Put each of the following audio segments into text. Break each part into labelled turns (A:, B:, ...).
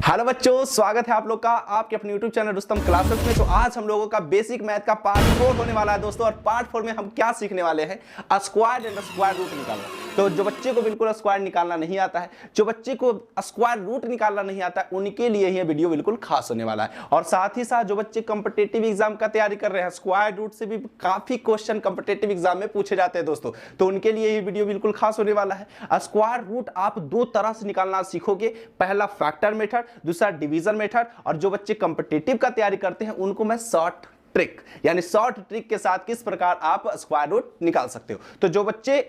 A: Hello बच्चों, स्वागत है आप लोग का आपके अपने YouTube चैनल रुस्तम क्लासेस में। तो आज हम लोगों का बेसिक मैथ का पार्ट 4 होने वाला है दोस्तों। और पार्ट 4 में हम क्या सीखने वाले हैं? स्क्वायर एंड स्क्वायर रूट निकालना। तो जो बच्चे को बिल्कुल स्क्वायर निकालना नहीं आता है, जो बच्चे को स्क्वायर रूट निकालना नहीं आता है, उनके लिए ये वीडियो बिल्कुल खास होने वाला है। और साथ ही साथ जो बच्चे कॉम्पिटिटिव एग्जाम का तैयारी कर रहे हैं, स्क्वायर रूट से भी काफी क्वेश्चन कॉम्पिटिटिव एग्जाम में पूछे जाते हैं दोस्तों, तो उनके लिए ये वीडियो बिल्कुल खास होने वाला है। स्क्वायर रूट आप दो तरह से निकालना सीखोगे, पहला फैक्टर मेथड, दूसरा डिवीजन मेथड। और जो बच्चे कॉम्पिटिटिव का तैयारी करते हैं उनको मैं शॉर्ट ट्रिक यानी शॉर्ट ट्रिक के साथ किस प्रकार आप स्क्वायर रूट निकाल सकते हो। तो जो बच्चे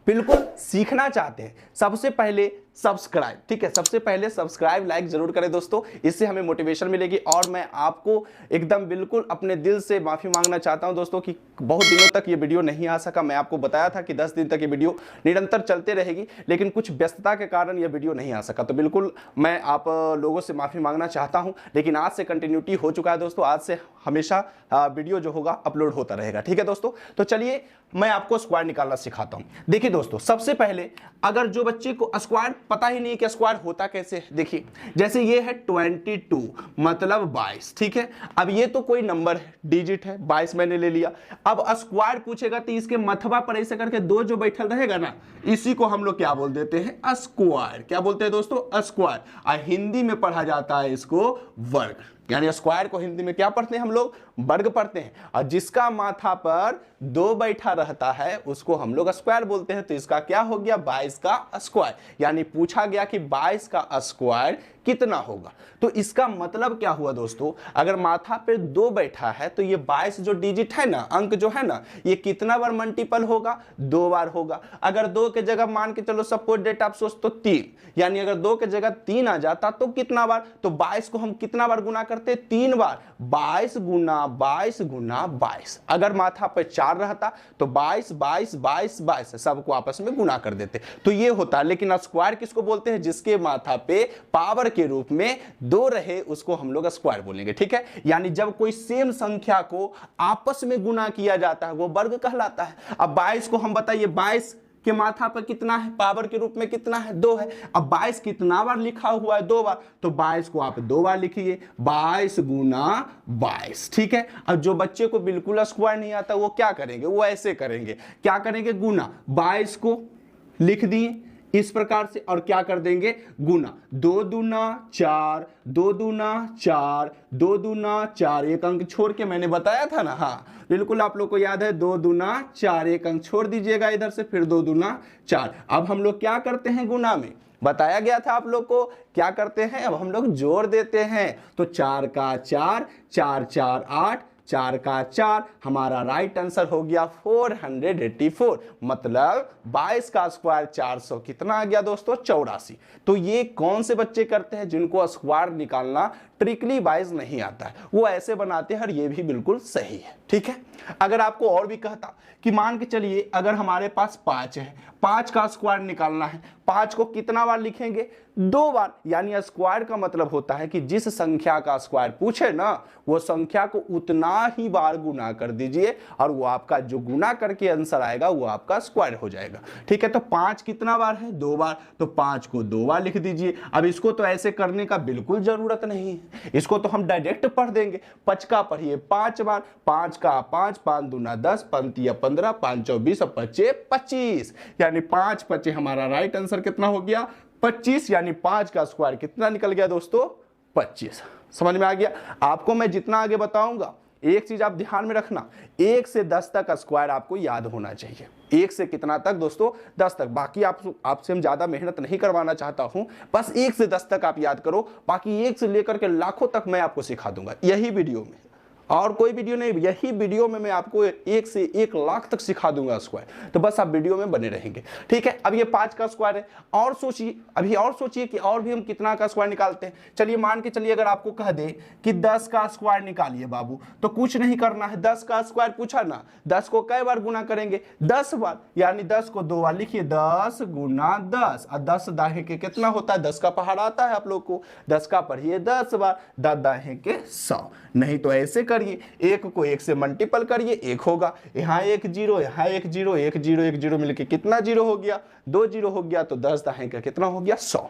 A: बिल्कुल सीखना चाहते हैं, सबसे पहले सब्सक्राइब, ठीक है, सबसे पहले सब्सक्राइब लाइक जरूर करें दोस्तों, इससे हमें मोटिवेशन मिलेगी। और मैं आपको एकदम बिल्कुल अपने दिल से माफी मांगना चाहता हूं दोस्तों कि बहुत दिनों तक ये वीडियो नहीं आ सका। मैं आपको बताया था कि 10 दिन तक ये वीडियो निरंतर चलते रहेगी, लेकिन कुछ व्यस्तता के कारण ये वीडियो नहीं आ सका। तो बिल्कुल मैं आप लोगों से माफी मांगना चाहता हूं, लेकिन आज से कंटिन्यूटी हो चुका है दोस्तों। आज से हमेशा वीडियो जो होगा अपलोड होता रहेगा, ठीक है दोस्तों। तो चलिए मैं आपको स्क्वायर निकालना सिखाता हूं। देखिए दोस्तों, सबसे पहले अगर जो बच्चे को स्क्वायर पता ही नहीं है कि स्क्वायर होता कैसे है, देखिए जैसे ये है 22 मतलब 22, ठीक है। अब ये तो कोई नंबर है, डिजिट है, 22 मैंने ले लिया। अब स्क्वायर पूछेगा तो इसके मथवा पर ऐसे करके दो जो बैठल रहेगा ना, इसी को हम लोग क्या बोल देते हैं? स्क्वायर। क्या बोलते हैं दोस्तों? स्क्वायर। हिंदी में पढ़ा जाता है इसको वर्ग, यानी स्क्वायर को हिंदी में क्या पढ़ते हैं हम लोग? वर्ग पढ़ते हैं। और जिसका माथा पर दो बैठा रहता है उसको हम लोग स्क्वायर बोलते हैं। तो इसका क्या हो गया? 22 का स्क्वायर। यानी पूछा गया कि 22 का स्क्वायर कितना होगा। तो इसका मतलब क्या हुआ दोस्तों? अगर माथा पे दो बैठा है तो ये 22 जो डिजिट है ना, अंक जो है ना, ये कितना बार मल्टीपल होगा? 2 बार होगा। अगर 2 के जगह मान के चलो सपोज डेट आप सोच तो 3, यानी अगर 2 के जगह 3 आ जाता तो कितना बार? तो 22 को हम कितना बार गुना करते? 3 बार। 22 गुना 22 गुना 22। अगर माथा पे 4 रहता तो 22 22 22 22 सबको आपस में गुना कर देते, तो ये होता। लेकिन स्क्वायर किसको बोलते हैं? जिसके माथा पे पावर के रूप में 2 रहे उसको हम लोग स्क्वायर बोलेंगे, ठीक है। यानी जब कोई सेम संख्या को आपस में गुना किया जाता है वो वर्ग कहलाता है। अब 22 को हम बताइए, 22 के माथा पर कितना है? पावर के रूप में कितना है? 2 है। अब 22 कितना बार लिखा हुआ है? 2 बार। तो 22 को आप 2 बार लिखिए, 22 गुना 22, ठीक है। अब जो बच्चे को बिल्कुल स्क्वायर नहीं आता वो क्या करेंगे? वो ऐसे करेंगे, क्या करेंगे? गुना। 22 को लिख दिए इस प्रकार से और क्या कर देंगे? गुना। 2 दूना 4, 2 दूना 4, 2 दूना 4, एक अंक छोड़ के मैंने बताया था ना, हाँ बिल्कुल आप लोग को याद है। 2 दूना 4, एक अंक छोड़ दीजिएगा इधर से, फिर 2 दूना 4। अब हम लोग क्या करते हैं? गुना में बताया गया था आप लोग को क्या करते हैं? अब हम लोग जोड़ देते हैं। तो 4 का 4, 4 4 8, 4 का 4, हमारा राइट आंसर हो गया 484। मतलब 22 का स्क्वायर 400 कितना आ गया दोस्तों? 84। तो ये कौन से बच्चे करते हैं? जिनको स्क्वायर निकालना ट्रिकली वाइज नहीं आता है, वो ऐसे बनाते हैं। और ये भी बिल्कुल सही है, ठीक है। अगर आपको और भी कहता कि मान के चलिए अगर हमारे पास 5 है, 5 का स्क्वायर निकालना है, 5 को कितना बार लिखेंगे? 2 बार। यानी स्क्वायर का मतलब होता है कि जिस संख्या का स्क्वायर पूछे ना, वो संख्या को उतना ही बार गुना कर दीजिए और वो आपका जो गुना करके आंसर आएगा वो आपका स्क्वायर हो जाएगा, ठीक है। तो 5 कितना बार है? 2 बार। तो 5 को 2 बार लिख दीजिए। अब इसको तो ऐसे करने का बिल्कुल जरूरत नहीं है, इसको तो हम डायरेक्ट पढ़ देंगे। 5 का पढ़िए 5 बार, 5 का 5, 5 दूना 10, 5 15, 5 चौ 20 और 5 25, यानी 5 5 हमारा राइट आंसर कितना हो गया? 25। यानी 5 का स्क्वायर कितना निकल गया दोस्तों? 25। समझ में आ गया? आपको मैं जितना आगे बताऊंगा एक चीज आप ध्यान में रखना, 1 से 10 तक स्क्वायर आपको याद होना चाहिए। 1 से कितना तक दोस्तों? 10 तक। बाकी आपसे हम ज्यादा मेहनत नहीं करवाना चाहता हूं, बस 1 से 10 तक आप याद करो। बाकी 1 से लेकर के लाखों तक मैं आपको सिखा दूंगा यही वीडियो में, और कोई वीडियो नहीं, यही वीडियो में मैं आपको 1 से 1 लाख तक सिखा दूंगा स्क्वायर। तो बस आप वीडियो में बने रहेंगे, ठीक है। अब ये 5 का स्क्वायर है। और सोचिए, अभी और सोचिए कि और भी हम कितना का स्क्वायर निकालते हैं। चलिए मान के चलिए अगर आपको कह दे कि 10 का स्क्वायर निकालिए बाबू, तो कुछ नहीं करना है। 10 का स्क्वायर पूछा ना, 10 को कई बार गुना करेंगे? 10 बार। यानी 10 को 2 बार लिखिए, 10 गुना 10। और 10 दाहे के कितना होता है? 10 का पहाड़ आता है आप लोग को, 10 का पढ़िए 10 बार, 10 दाहे के 100। नहीं तो ऐसे करिए, 1 को 1 से मल्टीपल करिए, 1 होगा। यहाँ 1 0, यहाँ 1 0, 1 0 1 0 मिलके कितना 0 हो गया? 2 0 हो गया। तो 10 दाहे का कितना हो गया? 100।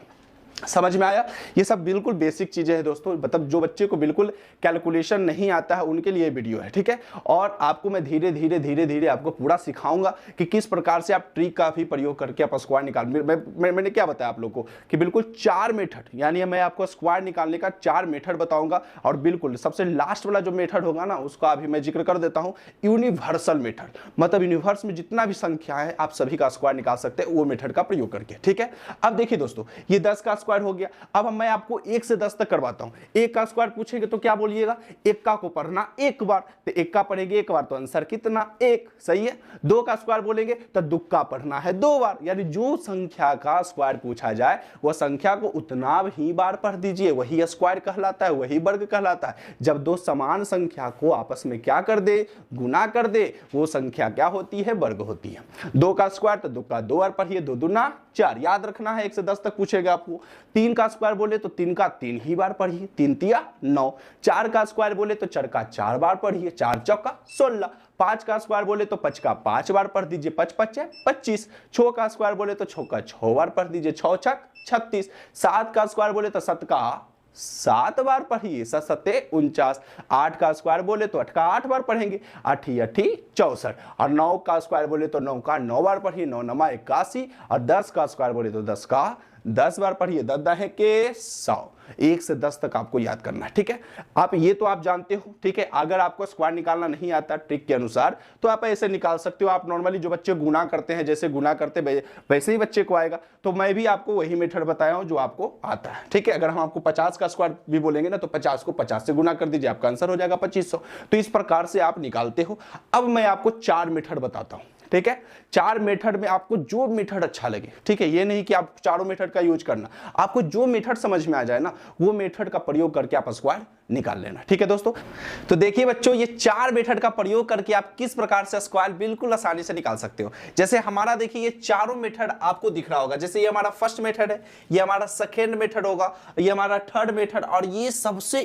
A: समझ में आया? ये सब बिल्कुल बेसिक चीजें हैं दोस्तों, मतलब जो बच्चे को बिल्कुल कैलकुलेशन नहीं आता है उनके लिए वीडियो है, ठीक है। और आपको मैं धीरे धीरे आपको पूरा सिखाऊंगा कि किस प्रकार से आप ट्रिक का भी प्रयोग करके आप स्क्वायर निकाल। मैंने क्या बताया आप लोगों को कि बिल्कुल 4 मेथड, यानी मैं आपको स्क्वायर निकालने का 4 मेथड बताऊंगा। और बिल्कुल सबसे लास्ट वाला जो मेथड होगा ना, उसका अभी मैं जिक्र कर देता हूं, यूनिवर्सल मेथड, मतलब यूनिवर्स में जितना भी संख्या है आप सभी का स्क्वायर निकाल सकते हैं वो मेथड का प्रयोग करके, ठीक है। अब देखिए दोस्तों, ये 10 का स्क्वायर हो गया। अब मैं आपको 1 से 10 तक करवाता हूं। 1 का स्क्वायर पूछेंगे तो क्या बोलिएगा, 1 का को पढ़ना एक बार, तो 1 का पढ़ेंगे एक बार तो आंसर कितना 1, सही है। 2 का स्क्वायर बोलेंगे तो 2 का पढ़ना है 2 बार, यानी जो संख्या का स्क्वायर पूछा जाए वह संख्या को उतना ही बार पढ़ दीजिए, वही स्क्वायर कहलाता है, वही वर्ग कहलाता है। जब दो समान संख्या को आपस में क्या कर दे, गुना कर दे, वो संख्या क्या होती है, वर्ग होती है। 2 का स्क्वायर तो 2 का 2 बार पढ़िए, 2 दूना 4, याद रखना है, 1 से 10 तक पूछेगा आपको। 3 का स्क्वायर बोले तो 3 का 3 ही बार पढ़िए, 3 तिया 9। 4 का स्क्वायर बोले तो 4 का 4 बार पढ़िए, 4 चौका 16। 5 का स्क्वायर बोले तो 5 का 5 बार पढ़ दीजिए, 5 5 25। 6 का स्क्वायर बोले तो 6 का 6 बार पढ़ दीजिए, 6 छक 36। 7 का स्क्वायर बोले तो 7 का 7 बार पढ़िए, 7 सत्ते 49। 8 का स्क्वायर बोले तो 8 का 8 बार पढ़ेंगे, 8 8 64। और 9 का स्क्वायर बोले तो 9 का 9 बार पढ़िए, 9 9 81। और 10 का स्क्वायर बोले तो 10 का 10 बार पढ़िए, 10 10 के 100। 1 से 10 तक आपको याद करना है, ठीक है। आप ये तो आप जानते हो, ठीक है। अगर आपको स्क्वायर निकालना नहीं आता ट्रिक के अनुसार तो आप ऐसे निकाल सकते हो। आप नॉर्मली जो बच्चे गुना करते हैं, जैसे गुना करते वैसे ही बच्चे को आएगा। तो मैं भी आपको वही मेथड बताया हूं जो आपको आता है, ठीक है। अगर हम आपको 50 का स्क्वायर भी बोलेंगे ना तो 50 को 50 से गुना कर दीजिए, आपका आंसर हो जाएगा 2500। तो इस प्रकार से आप निकालते हो। अब मैं आपको 4 मेथड बताता हूं, ठीक है। 4 मेथड में आपको जो मेथड अच्छा लगे, ठीक है, ये नहीं कि आप चारों मेथड का यूज करना, आपको जो मेथड समझ में आ जाए ना वो मेथड का प्रयोग करके आप स्क्वायर निकाल लेना, ठीक है दोस्तों। तो देखिए बच्चों, ये 4 मेथड का प्रयोग करके आप किस प्रकार से स्क्वायर बिल्कुल आसानी से निकाल सकते हो। जैसे हमारा देखिए ये चारों मेथड आपको दिख रहा होगा, जैसे ये हमारा फर्स्ट मेथड है, ये हमारा सेकेंड मेथड होगा, ये हमारा थर्ड मेथड, और ये सबसे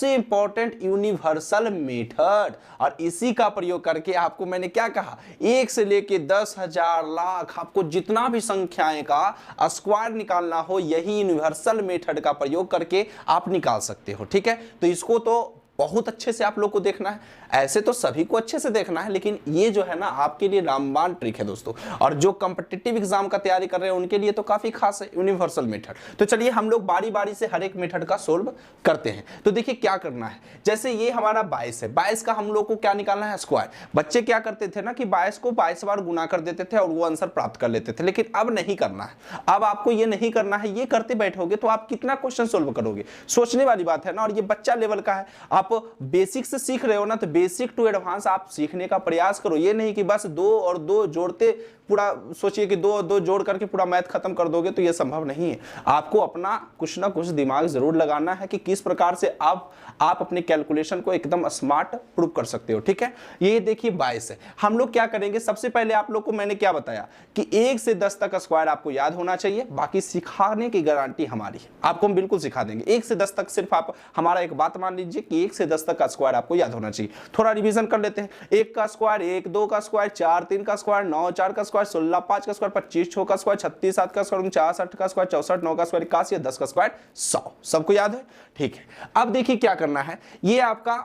A: इंपॉर्टेंट यूनिवर्सल मेथड। और इसी का प्रयोग करके आपको मैंने क्या कहा, 1 से लेके 10,000 लाख, आपको जितना भी संख्याएं का स्क्वायर निकालना हो यही यूनिवर्सल मेथड का प्रयोग करके आप निकाल सकते हो, ठीक है। तो इसको तो बहुत अच्छे से आप लोग को देखना है, ऐसे तो सभी को अच्छे से देखना है, लेकिन ये जो है ना आपके लिए रामबाण ट्रिक है दोस्तों। और जो कॉम्पिटिटिव एग्जाम का तैयारी कर रहे हैं उनके लिए तो काफी खास है यूनिवर्सल मेथड। तो चलिए हम लोग बारी बारी से हर एक मेथड का सोल्व करते हैं। तो देखिए क्या करना है, जैसे ये हमारा 22 है, 22 का हम लोग को क्या निकालना है, स्क्वायर। बच्चे क्या करते थे ना कि 22 को 22 बार गुना कर देते थे और वो आंसर प्राप्त कर लेते थे, लेकिन अब नहीं करना है। अब आपको ये नहीं करना है, ये करते बैठोगे तो आप कितना क्वेश्चन सोल्व करोगे, सोचने वाली बात है ना। और ये बच्चा लेवल का है, आप बेसिक से सीख रहे हो ना, तो बेसिक टू एडवांस आप सीखने का प्रयास करो। ये नहीं कि बस 2 और 2 जोड़ते पूरा सोचिए कि 2 और 2 जोड़ करके पूरा मैथ खत्म कर दोगे, तो ये संभव नहीं है। आपको अपना कुछ ना कुछ दिमाग जरूर लगाना है कि किस प्रकार से आप अपने कैलकुलेशन को एकदम स्मार्ट प्रूव कर सकते हो, ठीक है। ये देखिए 22 है, हम लोग क्या करेंगे, सबसे पहले आप लोग को मैंने क्या बताया कि 1 से 10 तक स्क्वायर आपको याद होना चाहिए, बाकी सिखाने की गारंटी हमारी है, आपको हम बिल्कुल सिखा देंगे। 1 से 10 तक सिर्फ आप हमारा एक बात मान लीजिए कि 1 से 10 तक का स्क्वायर आपको याद होना चाहिए। थोड़ा रिवीजन कर लेते हैं। 1 का स्क्वायर 1, 2 का स्क्वायर 4, 3 का स्क्वायर 9, 4 का स्क्वायर 16, 5 का स्क्वायर 25, 6 का स्क्वायर 36, 7 का स्क्वायर 49, 8 का स्क्वायर 64, 9 का स्क्वायर 81, 10 का स्क्वायर 100। सबको याद है, ठीक है। अब देखिए क्या करना है, ये आपका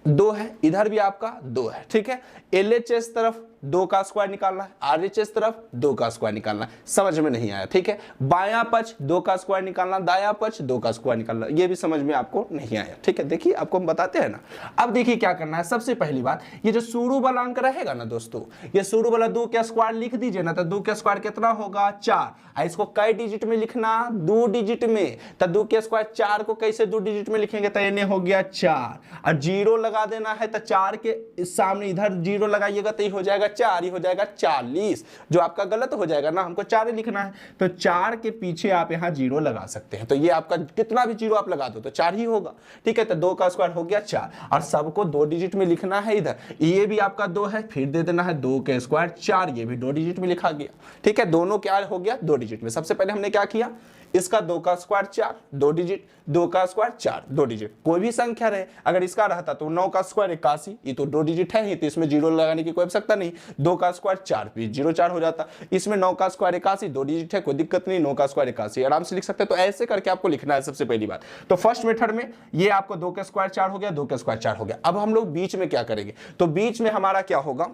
A: 2 है, इधर भी आपका 2 है, ठीक है। LHS तरफ 2 का स्क्वायर निकालना है, RHS तरफ 2 का स्क्वायर निकालना है। समझ में नहीं आया, ठीक है। बायां पक्ष 2 का स्क्वायर निकालना, दायां पक्ष 2 का स्क्वायर निकालना, ये भी समझ में आपको नहीं आया, ठीक है। देखिए आपको हम बताते हैं ना। अब देखिए क्या करना है, सबसे पहली बात, ये जो शुरू वाला अंक रहेगा ना दोस्तों, ये शुरू वाला 2 का स्क्वायर लिख दीजिए ना, तो 2 का स्क्वायर कितना होगा 4। इसको कई डिजिट में लिखना, 2 डिजिट में। तो 2 का स्क्वायर 4 को कैसे 2 डिजिट में लिखेंगे, तो ये हो गया 4, और 0 लगा देना है, तो 4 के सामने इधर 0 लगाइएगा तो ये हो जाएगा 4, ये हो जाएगा 40, जो आपका गलत हो जाएगा ना, हमको 4 ही लिखना है, तो 4 के पीछे आप यहाँ 0 लगा सकते हैं। तो ये आपका कितना भी 0 आप लगा दो तो 4 ही होगा, ठीक है। तो 2 का स्क्वायर हो गया 4, और सबको 2 डिजिट में लिखना है। इधर ये भी आपका 2 है, फिर दे देना है 2 का स्क्वायर 4, ये भी 2 डिजिट में लिखा गया, ठीक है। दोनों क्या हो गया 2 डिजिट में। सबसे पहले हमने क्या किया, इसका 2 का स्क्वायर 4 2 डिजिट, 2 का स्क्वायर 4 2 डिजिट, कोई भी संख्या रहे, अगर इसका रहता तो 9 का स्क्वायर 81, ये तो 2 डिजिट है ही, तो इसमें जीरो लगाने की कोई आवश्यकता नहीं, 2 का स्क्वायर 4 भी 0 4 हो जाता, इसमें 9 का स्क्वायर 81 2 डिजिट है, कोई दिक्कत नहीं, 9 का स्क्वायर 81 आराम से लिख सकते हैं। तो ऐसे करके आपको लिखना है सबसे पहली बात। तो फर्स्ट मेथड में ये आपको 2 का स्क्वायर 4 हो गया, 2 का स्क्वायर 4 हो गया। अब हम लोग बीच में क्या करेंगे, तो बीच में हमारा क्या होगा,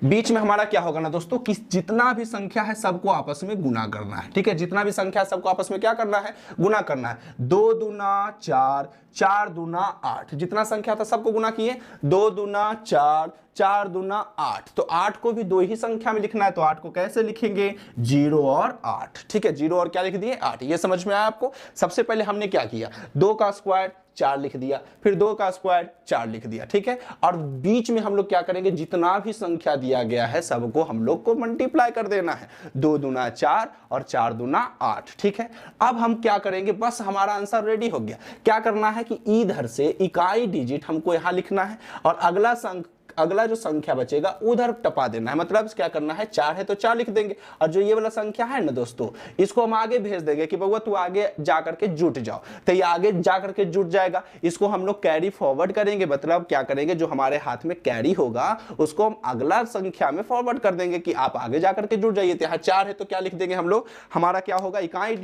A: बीच में हमारा क्या होगा ना दोस्तों कि जितना भी संख्या है सबको आपस में गुना करना है, ठीक है, जितना भी संख्या है सबको आपस में क्या करना है, गुना करना है। 2 दूना 4 4 दूना 8, जितना संख्या था सबको गुना किए, 2 दूना 4 4 दूना 8, तो 8 को भी दो ही संख्या में लिखना है, तो 8 को कैसे लिखेंगे, 0 और 8, ठीक है, 0 और क्या लिख दिए 8। ये समझ में आया आपको। सबसे पहले हमने क्या किया, 2 का स्क्वायर 4 लिख दिया, फिर 2 का स्क्वायर 4 लिख दिया, ठीक है, और बीच में हम लोग क्या करेंगे, जितना भी संख्या दिया गया है सबको हम लोग को मल्टीप्लाई कर देना है, 2 दूना 4 और 4 दूना 8, ठीक है। अब हम क्या करेंगे, बस हमारा आंसर रेडी हो गया। क्या करना है कि इधर से इकाई डिजिट हमको यहां लिखना है और अगला जो संख्या बचेगा उधर टपा देना है, मतलब क्या करना है, 4 है तो 4 लिख देंगे, और जो ये वाला संख्या है ना दोस्तों, इसको हम आगे भेज देंगे कि बउआ तू आगे जाकर के जुट जाओ, तो ये आगे जाकर के जुट जाएगा। इसको हम लोग कैरी फॉरवर्ड करेंगे, मतलब क्या करेंगे, जो हमारे हाथ में कैरी होगा उसको हम अगला संख्या में फॉरवर्ड कर देंगे कि आप आगे जाकर के जुट जाइए। तो यहाँ 4 है तो क्या लिख देंगे हम लोग, हमारा क्या होगा, इकाई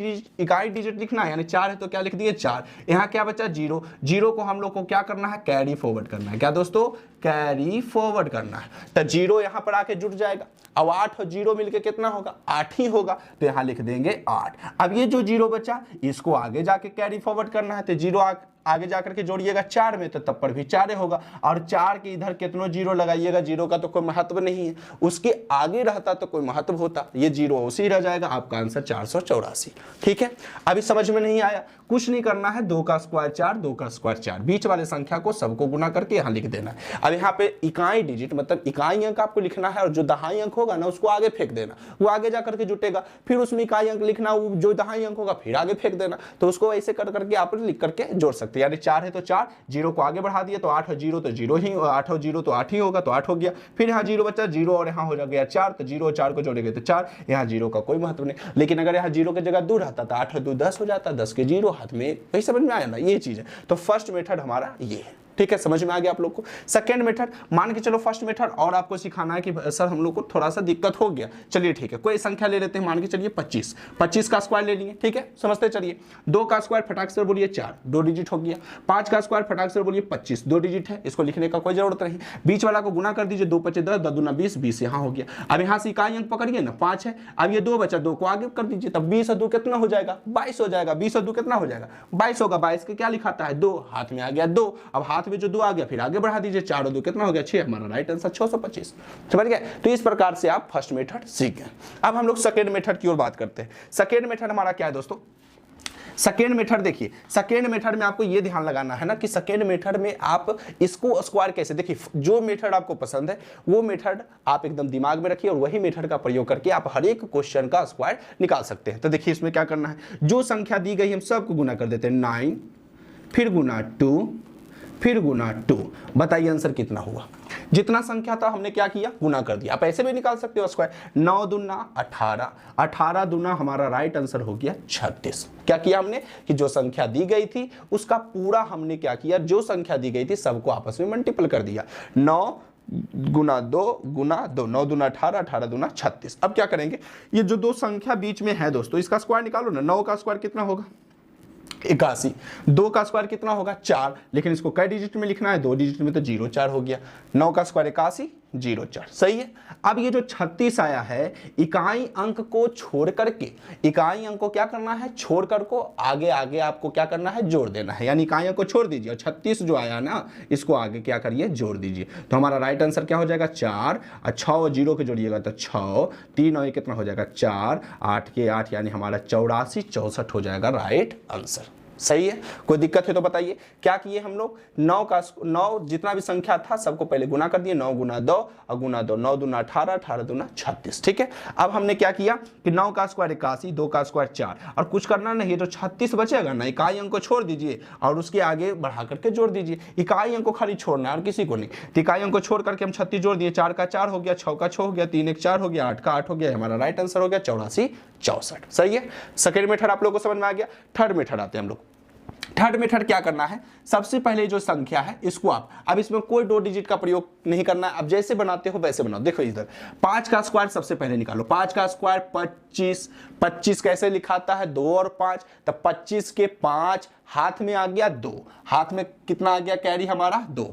A: डिजिट लिखना है, यानी 4 है तो क्या लिख दिए 4, यहाँ क्या बचा 0, 0 को हम लोग को क्या करना है, कैरी फॉरवर्ड करना है, क्या दोस्तों, कैरी फॉरवर्ड करना है। तो 0 यहां पर आके जुड़ जाएगा, अब 8 और 0 मिलके कितना होगा, 8 ही होगा, तो यहां लिख देंगे 8। अब ये जो 0 बचा इसको आगे जाके कैरी फॉरवर्ड करना है, तो 0 आगे जाकर के जोड़िएगा 4 में, तो तब पर भी 4 होगा, और 4 के इधर कितनों 0 लगाइएगा, 0 का तो कोई महत्व नहीं है, उसके आगे रहता तो कोई महत्व होता, ये 0 उसी रह जाएगा, आपका आंसर 484, ठीक है। अभी समझ में नहीं आया, कुछ नहीं करना है, 2 का स्क्वायर 4 2 का स्क्वायर 4, बीच वाले संख्या को सबको गुना करके यहाँ लिख देना है। अब यहाँ पे इकाई डिजिट मतलब इकाई अंक आपको लिखना है, और जो दहाई अंक होगा ना उसको आगे फेंक देना, वो आगे जाकर के जुटेगा, फिर उसमें इकाई अंक लिखना, वो जो दहाई अंक होगा फिर आगे फेंक देना, तो उसको ऐसे कर करके आप लिख करके जोड़ सकते हैं। यानी 4 है तो 4, 0 को आगे बढ़ा दिया तो 8 और 0 तो 0 ही, 8 और 0 तो 8 ही होगा, तो 8 हो गया, फिर यहाँ 0 बचा 0 और यहाँ हो गया 4, तो 0 और 4 को जोड़ेंगे तो 4, यहाँ 0 का कोई महत्व नहीं। लेकिन अगर यहाँ 0 की जगह 2 रहता तो 8 और 2 10 हो जाता, 10 के 0 हाथ में, वही समझ में आया ना, ये चीज है। तो फर्स्ट मेथड हमारा ये है, ठीक है, समझ में आ गया आप लोग को। सेकंड मेथड, मान के चलो फर्स्ट मेथड और आपको सिखाना है कि सर हम लोग को थोड़ा सा दिक्कत हो गया, चलिए ठीक है, कोई संख्या ले लेते हैं, मान के चलिए 25, 25 का स्क्वायर ले लिए, ठीक है, समझते चलिए। 2 का स्क्वायर फटाक से बोलिए 4 2 डिजिट हो गया, 5 का स्क्वायर फटाक से बोलिए 25 2 डिजिट है, इसको लिखने का कोई जरूरत नहीं, बीच वाला को गुना कर दीजिए, 2 5 10 10 दूना 20 20 यहाँ हो गया। अब यहाँ से इकाई अंक पकड़िए ना 5 है, अब ये 2 बचा, 2 को आगे कर दीजिए, तब 20 और 2 कितना हो जाएगा, 22 हो जाएगा, 20 और 2 कितना हो जाएगा, 22 होगा, 22 के क्या लिखाता है 2, हाथ में आ गया 2, अब हाथ में जो 2 आ गया फिर आगे बढ़ा दीजिए, 4 और 2 कितना हो गया 6, हमारा राइट आंसर 625, समझ गए। तो इस प्रकार से आप फर्स्ट मेथड सीख गए। अब हम लोग सेकेंड मेथड की ओर बात करते हैं। सेकेंड मेथड हमारा क्या है दोस्तों, सेकेंड मेथड देखिए, सेकेंड मेथड में आपको ये ध्यान लगाना है ना कि सेकेंड मेथड में आप इसको स्क्वायर कैसे, देखिए जो मेथड आपको पसंद है वो मेथड आप एकदम दिमाग में रखिए और वही मेथड का प्रयोग करके आप हर एक क्वेश्चन का स्क्वायर निकाल सकते हैं। तो देखिए इसमें क्या करना है, जो संख्या दी गई हम सबको गुना कर देते हैं, 9 फिर गुना 2 फिर गुना 2, बताइए आंसर कितना हुआ। जितना संख्या था हमने क्या किया, गुना कर दिया। आप ऐसे भी निकाल सकते हो स्क्वायर, 9 दूना 18, 18 दूना हमारा राइट आंसर हो गया 36। क्या किया हमने कि जो संख्या दी गई थी उसका पूरा हमने क्या किया, जो संख्या दी गई थी सबको आपस में मल्टीपल कर दिया, 9 गुना 2 गुना 2, 9 दूना 18 18 दूना 36। अब क्या करेंगे, ये जो दो संख्या बीच में है दोस्तों इसका स्क्वायर निकालो ना, 9 का स्क्वायर कितना होगा 81, 2 का स्क्वायर कितना होगा 4, लेकिन इसको कई डिजिट में लिखना है, 2 डिजिट में तो 0 4 हो गया, 9 का स्क्वायर 81 0 4, सही है। अब ये जो 36 आया है, इकाई अंक को छोड़ करके, इकाई अंक को क्या करना है, छोड़ कर को आगे आगे आपको क्या करना है, जोड़ देना है, यानी इकाई अंक को छोड़ दीजिए और 36 जो आया ना इसको आगे क्या करिए, जोड़ दीजिए। तो हमारा राइट आंसर क्या हो जाएगा 4, और 6 और 0 के जोड़िएगा तो 6, 3 और 1 कितना हो जाएगा 4, 8 के 8 यानी हमारा 84 64 हो जाएगा राइट आंसर, सही है। कोई दिक्कत है तो बताइए। क्या किए हम लोग, 9 जितना भी संख्या था सबको पहले गुना कर दिए, 9 गुना 2 और गुना 2, 9 दूना 18 18 दूना 36, ठीक है। अब हमने क्या किया कि 9 का स्क्वायर 81, 2 का स्क्वायर 4, और कुछ करना नहीं, तो 36 बचेगा ना, इकाई अंक को छोड़ दीजिए और उसके आगे बढ़ा करके जोड़ दीजिए। इकाई अंक को खाली छोड़ना है और किसी को नहीं, तो इकाई अंक को छोड़ करके हम 36 जोड़ दिए, 4 का 4 हो गया, 6 का 6 हो गया, 3 1 4 हो गया, 8 का 8 हो गया, हमारा राइट आंसर हो गया 84 64। सही है, सेकेंड मेथड आप लोगों को समझ में आ गया। थर्ड मेथड आते हैं हम लोग। थर्ड मेथड क्या करना है, सबसे पहले जो संख्या है इसको आप, अब इसमें कोई 2 डिजिट का प्रयोग नहीं करना है, अब जैसे बनाते हो वैसे बनाओ। देखो इधर 5 का स्क्वायर सबसे पहले निकालो, 5 का स्क्वायर 25, 25 कैसे लिखाता है 2 और 5, तब 25 के 5 हाथ में आ गया 2, हाथ में कितना आ गया कैरी हमारा 2,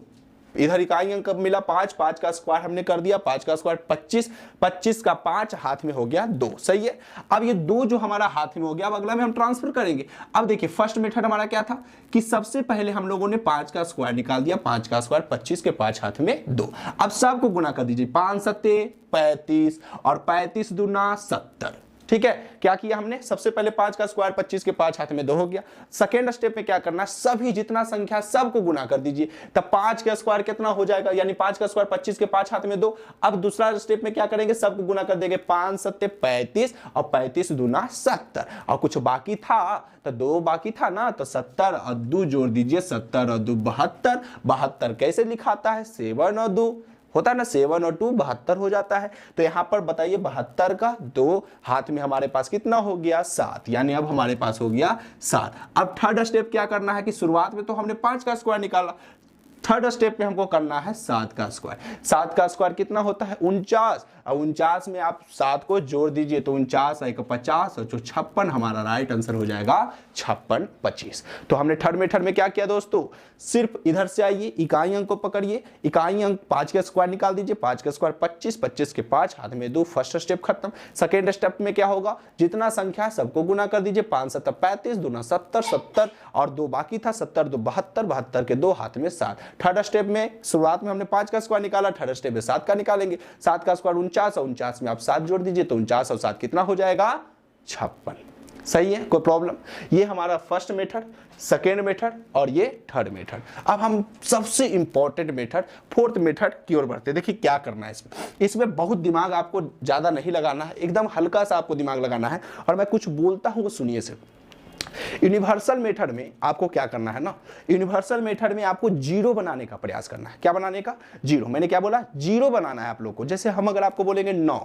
A: इधर इकाई अंक मिला 5, 5 का स्क्वायर हमने कर दिया, 5 का स्क्वायर 25, 25 का 5 हाथ में हो गया 2। सही है, अब ये 2 जो हमारा हाथ में हो गया अब अगला में हम ट्रांसफर करेंगे। अब देखिए फर्स्ट मेथड हमारा क्या था कि सबसे पहले हम लोगों ने 5 का स्क्वायर निकाल दिया, 5 का स्क्वायर 25 के 5 हाथ में 2। अब सबको गुना कर दीजिए, 5 सत्ते 35 और 35 दूना 70। ठीक है, क्या किया हमने, सबसे पहले 5 का स्क्वायर 25 के 5 हाथ में 2 हो गया। सेकेंड स्टेप में क्या करना है, सभी जितना संख्या सबको गुना कर दीजिए, तब 5 का स्क्वायर कितना हो जाएगा, यानी 5 का स्क्वायर 25 के 5 हाथ में 2। अब दूसरा स्टेप में क्या करेंगे, सबको गुना कर देंगे, 5 सत्ते 35 और 35 दूना 70, और कुछ बाकी था तो 2 बाकी था ना, तो 70 और 2 जोड़ दीजिए, 70 और 2 72। 72 कैसे लिखाता है, 7 और 2 होता है ना, 7 और 2 72 हो जाता है। तो यहां पर बताइए 72 का 2 हाथ में हमारे पास कितना हो गया 7, यानी अब हमारे पास हो गया 7। अब थर्ड स्टेप क्या करना है कि शुरुआत में तो हमने 5 का स्क्वायर निकाला, थर्ड स्टेप में हमको करना है 7 का स्क्वायर। 7 का स्क्वायर कितना होता है 49, और 49 में आप 7 को जोड़ दीजिए तो 49 एक 50 और जो 56 हमारा राइट आंसर हो जाएगा 56 25। तो हमने थर्ड मेथड में क्या किया दोस्तों, सिर्फ इधर से आइए इकाई अंक को पकड़िए, इकाई अंक 5 का स्क्वायर निकाल दीजिए, 5 का स्क्वायर 25, 25 के 5 हाथ में 2, फर्स्ट स्टेप खत्म। सेकेंड स्टेप में क्या होगा, जितना संख्या सबको गुना कर दीजिए, 5 7 35 दूना 70, 70 और 2 बाकी था, 70 2 72, 72 के 2 हाथ में 7। थर्ड स्टेप में शुरुआत में हमने 5 का स्क्वायर निकाला, थर्ड स्टेप में 7 का निकालेंगे, 7 का स्क्वायर 49 और 49 में आप 7 जोड़ दीजिए तो 49 और 7 कितना हो जाएगा 56। सही है, कोई प्रॉब्लम। ये हमारा फर्स्ट मेथड, सेकेंड मेथड और ये थर्ड मेथड। अब हम सबसे इंपॉर्टेंट मेथड फोर्थ मेथड की ओर बढ़ते हैं। देखिए क्या करना है इसमें बहुत दिमाग आपको ज्यादा नहीं लगाना है, एकदम हल्का सा आपको दिमाग लगाना है, और मैं कुछ बोलता हूं वो सुनिए सिर्फ। यूनिवर्सल मेथड में आपको क्या करना है ना, यूनिवर्सल मेथड में आपको जीरो बनाने का प्रयास करना है। क्या बनाने का, जीरो। मैंने क्या बोला, जीरो बनाना है आप लोग को। जैसे हम अगर आपको बोलेंगे 9,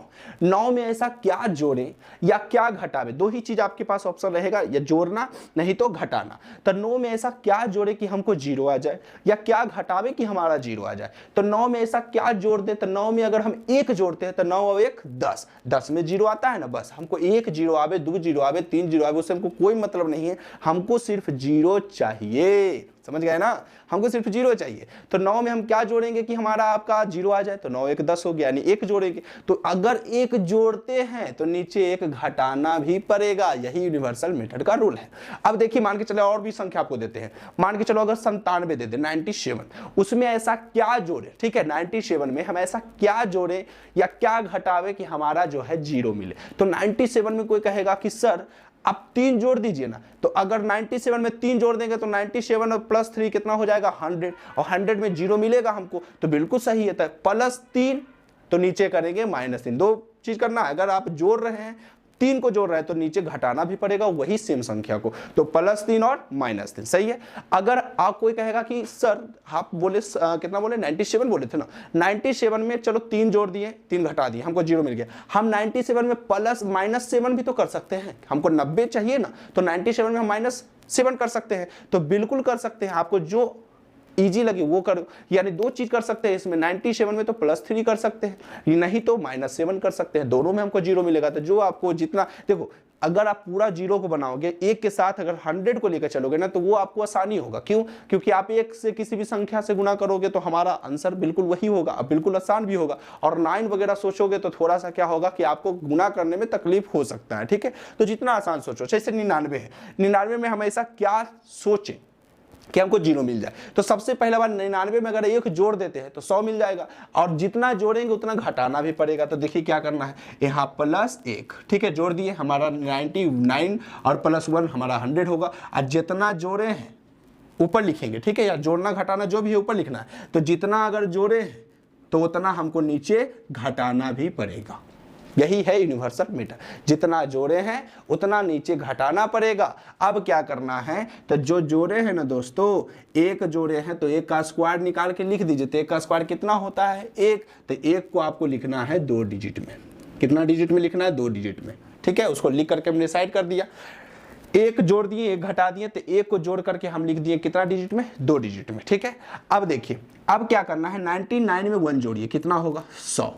A: 9 में ऐसा क्या जोड़े या क्या घटावे, दो ही चीज आपके पास ऑप्शन रहेगा, या जोड़ना नहीं तो घटाना। तो 9 में ऐसा क्या जोड़े कि हमको जीरो आ जाए, या क्या घटावे कि हमारा जीरो आ जाए। तो 9 में ऐसा क्या जोड़ दे, तो 9 में अगर हम 1 जोड़ते हैं तो 9 और 1 10, 10 में जीरो आता है ना, बस हमको 1 जीरो आवे, 2 जीरो आवे, 3 जीरो आवे, उससे हमको कोई मतलब नहीं है, हमको सिर्फ जीरो चाहिए। समझ गए ना, हमको सिर्फ जीरो चाहिए। तो 9 में हम क्या जोड़ेंगे कि हमारा आपका जीरो आ जाए, तो 9 1 10 हो गया, यानी 1 जोड़ेंगे। तो अगर 1 जोड़ते हैं तो नीचे 1 घटाना भी पड़ेगा, यही यूनिवर्सल मेथड का रूल है। अब देखिए मान के चले और भी संख्या आपको देते हैं, मान के चलो अगर 97 दे दे, 97, उसमें ऐसा क्या जोड़े, ठीक है 97 में हम ऐसा क्या जोड़े या क्या घटावे कि हमारा जो है जीरो मिले। तो 97 में कोई कहेगा कि सर आप 3 जोड़ दीजिए ना, तो अगर 97 में 3 जोड़ देंगे तो 97 और +3 कितना हो जाएगा 100, और 100 में जीरो मिलेगा हमको, तो बिल्कुल सही है। +3 तो नीचे करेंगे -3, दो चीज करना है। अगर आप जोड़ रहे हैं 3 को जोड़ रहे हैं तो नीचे घटाना भी पड़ेगा वही सेम संख्या को, तो +3 और -3। सही है। अगर आप कोई कहेगा कि सर आप बोले कितना बोले 97 बोले थे ना, 97 में चलो 3 जोड़ दिए, 3 घटा दिए, हमको जीरो मिल गया। हम 97 में +-7 भी तो कर सकते हैं, हमको 90 चाहिए ना, तो 97 में हम -7 कर सकते हैं, तो बिल्कुल कर सकते हैं। आपको जो इजी लगे वो करो, यानी दो चीज कर सकते हैं इसमें। 97 में तो +3 कर सकते हैं, नहीं तो -7 कर सकते हैं, दोनों में हमको जीरो मिलेगा। तो जो आपको जितना, देखो अगर आप पूरा जीरो को बनाओगे, एक के साथ अगर 100 को लेकर चलोगे ना, तो वो आपको आसानी होगा। क्यों? क्योंकि आप एक से किसी भी संख्या से गुना करोगे तो हमारा आंसर बिल्कुल वही होगा, बिल्कुल आसान भी होगा। और 9 वगैरह सोचोगे तो थोड़ा सा क्या होगा कि आपको गुना करने में तकलीफ हो सकता है। ठीक है, तो जितना आसान सोचो। जैसे 99 है, 99 में हम ऐसा क्या सोचें कि हमको जीरो मिल जाए। तो सबसे पहला बार 99 में अगर 1 जोड़ देते हैं तो 100 मिल जाएगा, और जितना जोड़ेंगे उतना घटाना भी पड़ेगा। तो देखिए क्या करना है, यहाँ +1, ठीक है जोड़ दिए, हमारा 99 और +1 हमारा 100 होगा। और जितना जोड़े हैं ऊपर लिखेंगे, ठीक है, या जोड़ना घटाना जो भी है ऊपर लिखना है। तो जितना अगर जोड़े हैं तो उतना हमको नीचे घटाना भी पड़ेगा, यही है यूनिवर्सल मेथड। जितना जोड़े हैं उतना नीचे घटाना पड़ेगा। अब क्या करना है, तो जो जोड़े हैं ना दोस्तों, 1 जोड़े हैं तो 1 का स्क्वायर निकाल के लिख दीजिए। तो 1 का स्क्वायर कितना होता है 1, तो 1 को आपको लिखना है 2 डिजिट में। कितना डिजिट में लिखना है 2 डिजिट में, ठीक है, उसको लिख करके हमने साइड कर दिया। एक जोड़ दिए, एक घटा दिए, तो एक को जोड़ करके हम लिख दिए कितना डिजिट में, 2 डिजिट में। ठीक है, अब देखिए अब क्या करना है, 99 में 1 जोड़िए, कितना होगा 100।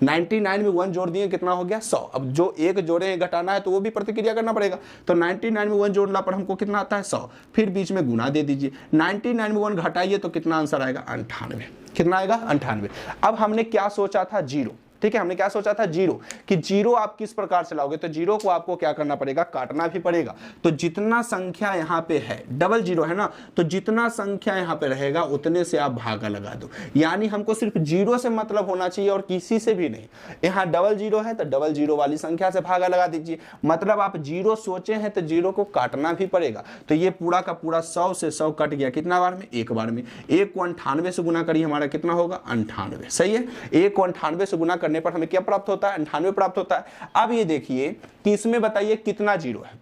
A: 99 में 1 जोड़ दिए, कितना हो गया 100। अब जो एक जोड़े घटाना है तो वो भी प्रतिक्रिया करना पड़ेगा, तो 99 में 1 जोड़ना पर हमको कितना आता है 100, फिर बीच में गुना दे दीजिए। 99 में 1 घटाइए तो कितना आंसर आएगा 98। कितना आएगा 98। अब हमने क्या सोचा था 0, ठीक है, हमने क्या सोचा था 0, कि 0 आप किस प्रकार से लाओगे, तो 0 को आपको क्या करना पड़ेगा, काटना भी पड़ेगा। तो जितना संख्या यहाँ पे है, डबल 0 है ना, तो जितना संख्या यहाँ पे रहेगा उतने से आप भागा लगा दो। यानी हमको सिर्फ 0 से मतलब होना चाहिए और किसी से भी नहीं। यहाँ डबल 0 है तो डबल 0 वाली संख्या से भागा लगा दीजिए। मतलब आप 0 सोचे हैं तो 0 को काटना भी पड़ेगा। तो ये पूरा का पूरा 100 से 100 कट गया, कितना बार में, एक बार में। 1 को 98 से गुना करिए, हमारा कितना होगा 98। सही है, 1 को 98 से गुना करने पर हमें क्या प्राप्त होता है, 98 प्राप्त होता है। अब ये देखिए कि इसमें बताइए कितना 0 है,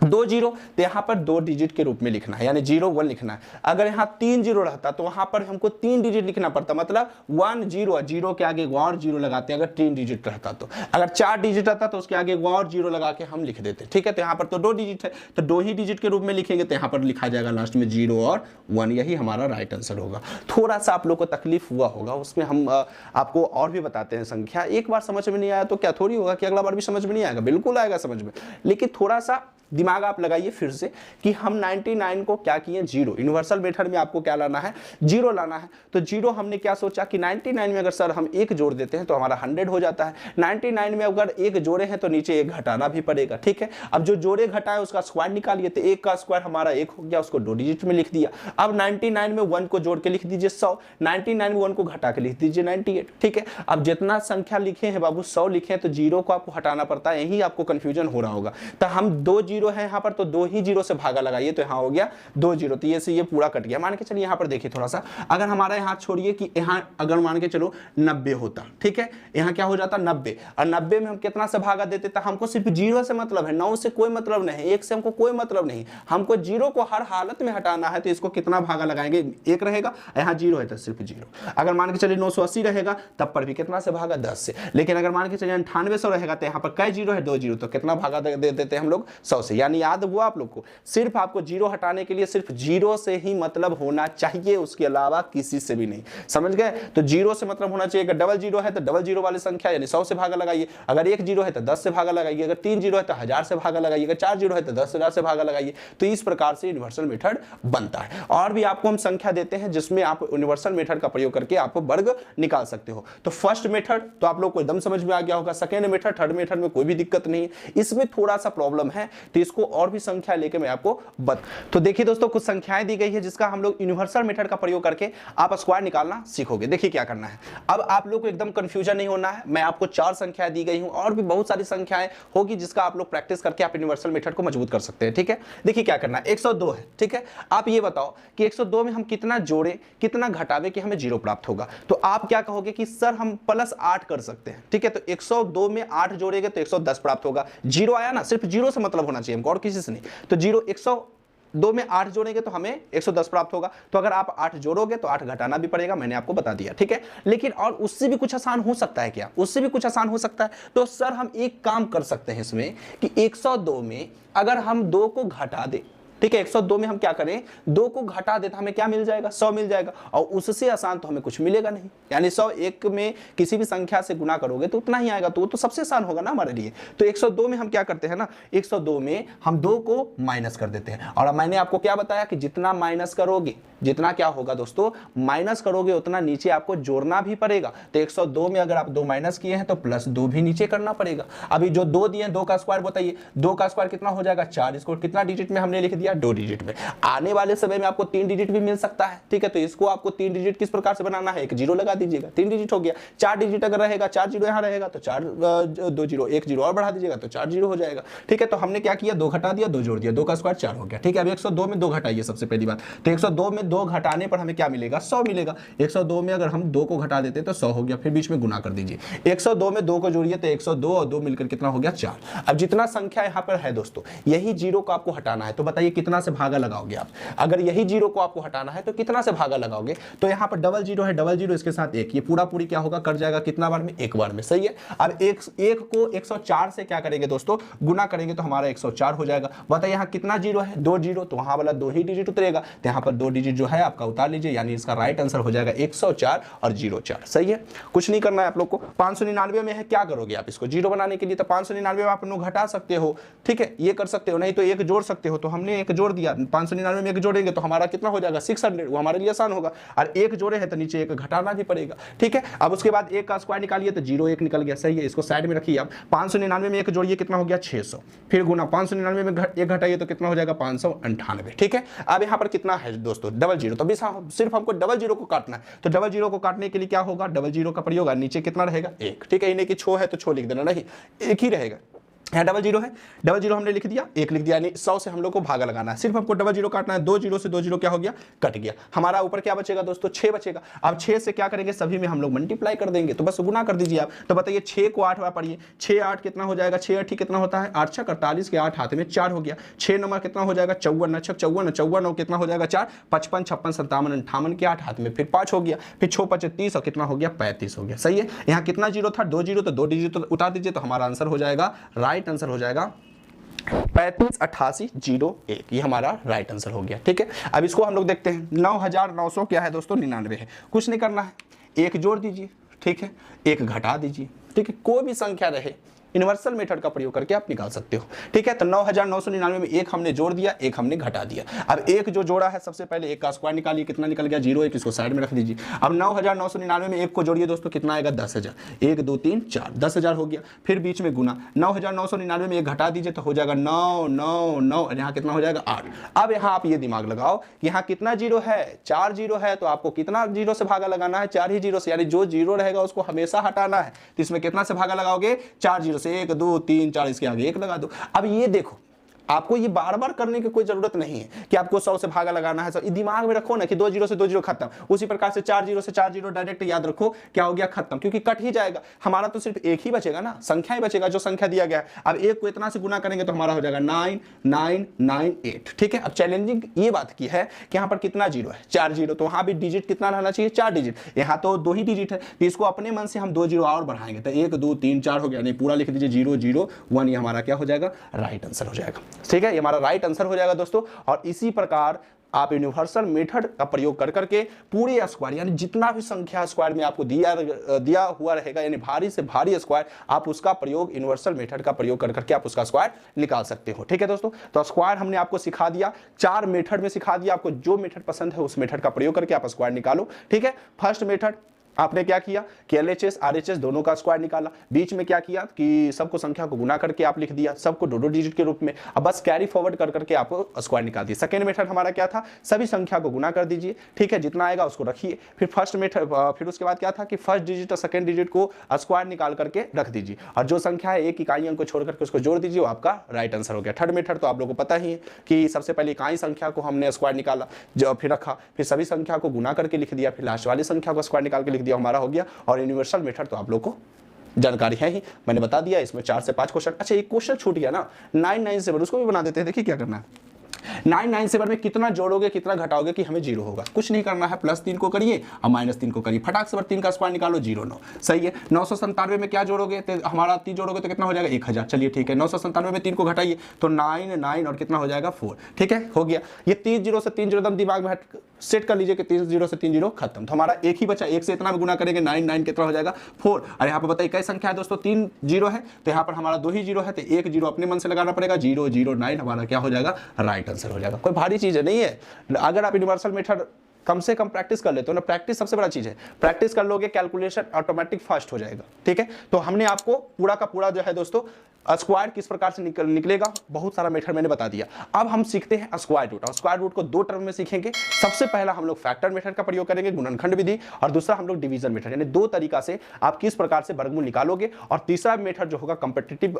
A: 2 0, तो यहाँ पर 2 डिजिट के रूप में लिखना है, यानी 0 1 लिखना है। अगर यहाँ 3 0 रहता तो वहां पर हमको 3 डिजिट लिखना पड़ता, मतलब 1 0, 0 के आगे और 0 लगाते हैं अगर 3 डिजिट रहता तो। अगर 4 डिजिट रहता तो उसके आगे और 0 लगा के हम लिख देते। ठीक है, तो यहाँ पर तो 2 डिजिट है, तो 2 ही डिजिट के रूप में लिखेंगे, तो यहाँ पर लिखा जाएगा लास्ट में 0 और 1, यही हमारा राइट आंसर होगा। थोड़ा सा आप लोग को तकलीफ हुआ होगा, उसमें हम आपको और भी बताते हैं संख्या। एक बार समझ में नहीं आया तो क्या थोड़ी होगा कि अगला बार भी समझ में नहीं आएगा, बिल्कुल आएगा समझ में, लेकिन थोड़ा सा दिमाग आप लगाइए फिर से कि हम 99 को क्या किए 0, यूनिवर्सल मेथड में आपको क्या लाना है 0 लाना है। तो 0 हमने क्या सोचा कि 99 में अगर सर हम 1 जोड़ देते हैं तो हमारा 100 हो जाता है। 99 में अगर 1 जोड़े हैं तो नीचे 1 घटाना भी पड़ेगा। ठीक है, अब जो जोड़े घटाए उसका स्क्वायर निकालिए, तो 1 का स्क्वायर हमारा 1 हो गया, उसको 2 डिजिट में लिख दिया। अब 99 में 1 को जोड़ के लिख दीजिए 100, 99 में 1 को घटा के लिख दीजिए 98। ठीक है, अब जितना संख्या लिखे हैं बाबू 100 लिखे हैं तो 0 को आपको हटाना पड़ता है, यही आपको कंफ्यूजन हो रहा होगा। तो हम 2 0 है यहाँ पर, तो 2 ही 0 से भागा लगाइए, तो यहाँ हो गया 2 0, तो ये से ये पूरा कट गया। मान के चलिए यहाँ पर देखिए थोड़ा सा, अगर हमारा यहाँ छोड़िए कि यहाँ अगर मान के चलो 90 होता, ठीक है, यहाँ क्या हो जाता 90, और 90 में हम कितना से भागा देते, तो हमको सिर्फ 0 से मतलब है, 9 से कोई मतलब नहीं, 1 से हमको कोई मतलब नहीं, हमको 0 को हर हालत में हटाना है। तो इसको कितना भागा लगाएंगे, 1 रहेगा, यहाँ 0 है तो सिर्फ 0। अगर मान के चलिए 980 रहेगा तब पर भी कितना से भागा 10 से, लेकिन अगर मान के चलिए 9800 रहेगा तो यहाँ पर कई 0 है 2 0, तो कितना भागा दे देते हैं हम लोग 100 से। यानी याद हुआ आप लोग को, सिर्फ आपको 0 हटाने के लिए सिर्फ 0 से ही मतलब होना चाहिए, उसके अलावा किसी से भी नहीं। समझ गए, तो 0 से मतलब होना चाहिए। अगर डबल 0 है तो डबल 0 वाली संख्या यानी 100 से भागा लगाइए, अगर 1 0 है तो 10 से भागा लगाइए, अगर 3 0 है तो 1000 से भागा लगाइए, अगर 4 0 है तो 10,000 से भागा लगाइए। तो इस प्रकार से यूनिवर्सल मेथड बनता है। और भी आपको हम संख्या देते हैं जिसमें आप यूनिवर्सल मेथड का प्रयोग करके आप वर्ग निकाल सकते हो। तो फर्स्ट मेथड तो आप लोग को एकदम समझ में आ गया होगा, सेकेंड मेथड, थर्ड मेथड में कोई भी दिक्कत नहीं है, इसमें थोड़ा सा प्रॉब्लम है, तो इसको और भी संख्या लेके मैं आपको तो देखिए दोस्तों कुछ संख्याएं दी गई है जिसका हम लोग यूनिवर्सल मेथड का प्रयोग करके आप स्क्वायर निकालना सीखोगे। देखिए क्या करना है, अब आप लोग को एकदम कंफ्यूजन नहीं होना है। मैं आपको 4 संख्याएं दी गई हूं, और भी बहुत सारी संख्याएं होगी जिसका आप लोग प्रैक्टिस करके आप यूनिवर्सल मेथड को मजबूत कर सकते हैं। ठीक है, देखिए क्या करना है, 102 है, ठीक है, आप ये बताओ कि 102 में हम कितना जोड़े कितना घटावे कि हमें 0 प्राप्त होगा। तो आप क्या कहोगे कि सर हम +8 कर सकते हैं। ठीक है, तो 102 में 8 जोड़ेंगे तो 110 प्राप्त होगा। 0 आया ना, सिर्फ 0 से मतलब होना चाहिए हमको और किसी से नहीं। तो 102 में 8 जोड़ेंगे तो हमें 110 प्राप्त होगा। तो अगर आप 8 जोड़ोगे तो 8 घटाना भी पड़ेगा, मैंने आपको बता दिया। ठीक है, लेकिन और उससे भी कुछ आसान हो सकता है क्या, उससे भी कुछ आसान हो सकता है। तो सर हम एक काम कर सकते हैं इसमें कि 102 में अगर हम 2 को घटा दें, ठीक है, 102 में हम क्या करें 2 को घटा देते हमें क्या मिल जाएगा 100 मिल जाएगा, और उससे आसान तो हमें कुछ मिलेगा नहीं। यानी 100 एक में किसी भी संख्या से गुना करोगे तो उतना ही आएगा, तो वो तो सबसे आसान होगा ना हमारे लिए। तो 102 में हम क्या करते हैं ना, 102 में हम 2 को माइनस कर देते हैं। और मैंने आपको क्या बताया कि जितना माइनस करोगे, जितना क्या होगा दोस्तों माइनस करोगे उतना नीचे आपको जोड़ना भी पड़ेगा। तो 102 में अगर आप 2 माइनस किए हैं तो +2 भी नीचे करना पड़ेगा। अभी जो 2 दिए 2 का स्क्वायर बताइए, 2 का स्क्वायर कितना हो जाएगा 4, इसको कितना डिजिट में हमने लिख दिया 2 डिजिट में। आने वाले समय में आपको 3 डिजिट भी मिल सकता है। ठीक है, तो इसको आपको 3 डिजिट किस प्रकार से बनाना है, एक 0 लगा दीजिएगा, 3 डिजिट हो गया। 4 डिजिट अगर रहेगा, 4 0 यहाँ रहेगा तो 4 2 0, 1 0 और बढ़ा दीजिएगा तो 4 0 हो जाएगा। ठीक है, तो हमने क्या किया 2 घटा दिया 2 जोड़ दिया, 2 का स्क्वायर 4 हो गया। ठीक है, अब 102 में 2 घटाइए सबसे पहली बात। तो 102 में 2 घटाने पर हमें क्या मिलेगा 100 मिलेगा। 102 में अगर हम 2 को घटा देते तो 100 हो गया, फिर बीच में गुना कर दीजिए। 102 में 2 को जोड़िए तो 102 और 2 मिलकर कितना हो गया 4। अब जितना संख्या यहाँ पर है दोस्तों यही 0 को आपको हटाना है। तो बताइए कितना से भागा लगाओगे आप? अगर यही जीरो को आपको हटाना है तो कितना से भागा लगाओगे? तो यहाँ पर डबल जीरो है, डबल जीरो इसके साथ एक, ये पूरा पूरी क्या होगा, कट जाएगा कितना बार में, एक बार में। सही है। अब एक को 104 से क्या करेंगे दोस्तों, गुना करेंगे तो हमारा 104 हो जाएगा। बताइए यहाँ कितना जीरो है, 2 जीरो, तो वहां वाला 2 ही डिजिट उतरेगा, तो यहाँ पर 2 डिजिट जो है आपका उतार लीजिए, यानी इसका राइट आंसर हो जाएगा 104 और 04। सही है, कुछ नहीं करना है आप लोग को। 599 में है, क्या करोगे आप इसको जीरो बनाने के लिए? तो 599 में आप लोग घटा सकते हो, ठीक है, ये कर सकते हो, नहीं तो एक जोड़ सकते हो। तो हमने एक जोड़ दिया, 599 में एक जोड़ेंगे तो हमारा कितना हो जाएगा, 600, वो हमारे लिए आसान होगा। और एक जोड़े है तो नीचे एक घटाना भी पड़ेगा, ठीक है। अब उसके बाद एक का स्क्वायर निकालिए तो 0 1 निकल गया। सही है, इसको साइड में रखिए आप। 599 में एक जोड़िए, कितना हो गया, 600, फिर गुना 599 में एक घटाइए तो कितना हो जाएगा, 598, ठीक है। अब यहाँ पर कितना है दोस्तों, डबल जीरो, तो सिर्फ हमको डबल जीरो को काटना है। तो डबल जीरो को काटने के लिए क्या होगा, डबल जीरो का प्रयोग, नीचे कितना रहेगा, 1, ठीक है। इन्हें की छो है तो छो लिख देना, नहीं एक ही रहेगा। यहाँ डबल जीरो है, डबल जीरो हमने लिख दिया, एक लिख दिया, यानी 100 से हम लोग को भागा लगाना है। सिर्फ हमको डबल जीरो काटना है, 2 जीरो से 2 जीरो क्या हो गया, कट गया। हमारा ऊपर क्या बचेगा दोस्तों, 6 बचेगा। अब 6 से क्या करेंगे, सभी में हम लोग मल्टीप्लाई कर देंगे, तो बस गुना कर दीजिए आप। तो बताइए 6 को 8 बार पढ़िए, 6 8 कितना हो जाएगा, 6 8 कितना होता है, 8 6 48 के 8 हाथ में 4 हो गया। 6 नंबर कितना हो जाएगा, 54 6 54, 54 कितना हो जाएगा 4, 55 56 57 58 के 8 हाथ में, फिर 5 हो गया, फिर 6 5 30 और कितना हो गया, 35 हो गया। सही है। यहाँ कितना जीरो था, 2 जीरो, तो 2 डिजिट तो उतार दीजिए, तो हमारा आंसर हो जाएगा, राइट आंसर हो जाएगा 358801, ये हमारा राइट आंसर हो गया, ठीक है। अब इसको हम लोग देखते हैं, 9900 क्या है दोस्तों, 99 है। कुछ नहीं करना है, एक जोड़ दीजिए, ठीक है, एक घटा दीजिए, ठीक है। कोई भी संख्या रहे, यूनिवर्सल मेथड का प्रयोग करके आप निकाल सकते हो, ठीक है। तो 9999 में एक हमने जोड़ दिया, एक हमने घटा दिया। अब एक जो जोड़ा है, सबसे पहले एक का स्क्वायर निकालिए, कितना निकल गया, 0 1, इसको साइड में रख दीजिए। अब 9999 में एक को जोड़िए दोस्तों, कितना आएगा, 10,000, 1 2 3 4, 10,000 हो गया। फिर बीच में गुना, 9999 में एक घटा दीजिए तो हो जाएगा 9 9 9, यहाँ कितना हो जाएगा, 8। अब यहाँ आप ये दिमाग लगाओ, यहाँ कितना जीरो है, 4 जीरो है, तो आपको कितना जीरो से भागा लगाना है, 4 ही जीरो से, यानी जो जीरो रहेगा उसको हमेशा हटाना है। तो इसमें कितना से भागा लगाओगे, 4 जीरो से, 1 2 3 4, इसके आगे 1 लगा दो। अब ये देखो, आपको ये बार बार करने की कोई जरूरत नहीं है कि आपको 100 से भागा लगाना है। ये दिमाग में रखो ना कि 2 जीरो से 2 जीरो खत्म। उसी प्रकार से 4 जीरो से 4 जीरो डायरेक्ट याद रखो, क्या हो गया, खत्म, क्योंकि कट ही जाएगा। हमारा तो सिर्फ एक ही बचेगा ना, संख्या ही बचेगा जो संख्या दिया गया है। अब एक को इतना से गुना करेंगे तो हमारा हो जाएगा 9998, ठीक है। अब चैलेंजिंग ये बात की है कि यहाँ पर कितना जीरो है, 4 जीरो, तो वहां भी डिजिट कितना रहना चाहिए, 4 डिजिट। यहाँ तो 2 ही डिजिट है, तो इसको अपने मन से हम 2 जीरो और बढ़ाएंगे, तो 1 2 3 4 हो गया, नहीं पूरा लिख दीजिए, 0 0 1, ये हमारा क्या हो जाएगा, राइट आंसर हो जाएगा, ठीक है। ये हमारा राइट आंसर हो जाएगा दोस्तों। और इसी प्रकार आप यूनिवर्सल मेथड का प्रयोग कर करके पूरे स्क्वायर, यानी जितना भी संख्या स्क्वायर में आपको दिया हुआ रहेगा, यानी भारी से भारी स्क्वायर, आप उसका प्रयोग यूनिवर्सल मेथड का प्रयोग कर करके आप उसका स्क्वायर निकाल सकते हो, ठीक है दोस्तों। तो स्क्वायर हमने आपको सिखा दिया, 4 मेथड में सिखा दिया। आपको जो मेथड पसंद है उस मेथड का प्रयोग करके आप स्क्वायर निकालो, ठीक है। फर्स्ट मेथड आपने क्या किया कि LHS RHS दोनों का स्क्वायर निकाला। बीच में क्या किया कि सबको संख्या को गुना करके आप लिख दिया, सबको 2 डिजिट के रूप में। अब बस कैरी फॉरवर्ड कर करके आपको स्क्वायर निकाल दिया। सेकंड मेथड हमारा क्या था, सभी संख्या को गुना कर दीजिए, ठीक है, जितना आएगा उसको रखिए। फिर फर्स्ट मेथड, फिर उसके बाद क्या था कि फर्स्ट डिजिट और सेकंड डिजिट को स्क्वायर निकाल करके रख दीजिए, और जो संख्या है एक इकाई अंक को छोड़ करके उसको जोड़ दीजिए, वो आपका राइट आंसर हो गया। थर्ड मेथड तो आप लोगों को पता ही है कि सबसे पहले इकाई संख्या को हमने स्क्वायर निकाला, जो फिर रखा, फिर सभी संख्या को गुना करके लिख दिया, फिर लास्ट वाली संख्या को स्क्वायर निकाल के लिख दिया, हमारा हो गया। और यूनिवर्सल मेथड तो आप लोग को जानकारी है ही, मैंने बता दिया। इसमें 4 से 5 क्वेश्चन। अच्छा, एक क्वेश्चन छूट गया ना, 997, उसको भी बना देते हैं। देखिए क्या करना है, 997 में कितना जोड़ोगे कितना घटाओगे कि हमें 0 होगा। कुछ नहीं करना है, +3 को करिए और -3 को करिए, फटाक से 3 का स्क्वायर निकालो, 0 9। सही है। 997 में क्या जोड़ोगे, तो हमारा 3 जोड़ोगे तो कितना हो जाएगा, 1000। चलिए ठीक है, 997 में 3 को घटाइए तो 9 9 और कितना हो जाएगा, 4, ठीक है, हो गया। ये 3 0 से 3 0 एकदम दिमाग में सेट कर लीजिए कि 3 0 से 3 0 खत्म। तो हमारा एक ही बचा, एक से इतना में गुना करेंगे, 9 9 कितना हो जाएगा, 4। और यहाँ पर बताइए कई संख्या है दोस्तों, 3 0 है, तो यहाँ पर हमारा 2 ही 0 है, तो 1 0 अपने मन से लगाना पड़ेगा, 0 0 9 हमारा क्या हो जाएगा, राइट आंसर हो जाएगा। कोई भारी चीज नहीं है। अगर आप यूनिवर्सल मेथड कम से कम प्रैक्टिस कर लेते हो ना, प्रैक्टिस सबसे बड़ा चीज है, प्रैक्टिस कर लोगे कैलकुलेशन ऑटोमेटिक फास्ट हो जाएगा, ठीक है। तो हमने आपको पूरा का पूरा जो है दोस्तों स्क्वायर किस प्रकार से निकलेगा, बहुत सारा मेथड मैंने बता दिया। अब हम सीखते हैं स्क्वायर रूट, और स्क्वायर रूट को 2 टर्म में सीखेंगे। सबसे पहला हम लोग फैक्टर मेथड का प्रयोग करेंगे, गुणनखंड विधि, और दूसरा हम लोग डिवीजन मेथड, यानी 2 तरीका से आप किस प्रकार से वर्गमूल निकालोगे, और तीसरा मेथड जो होगा कॉम्पिटिटिव।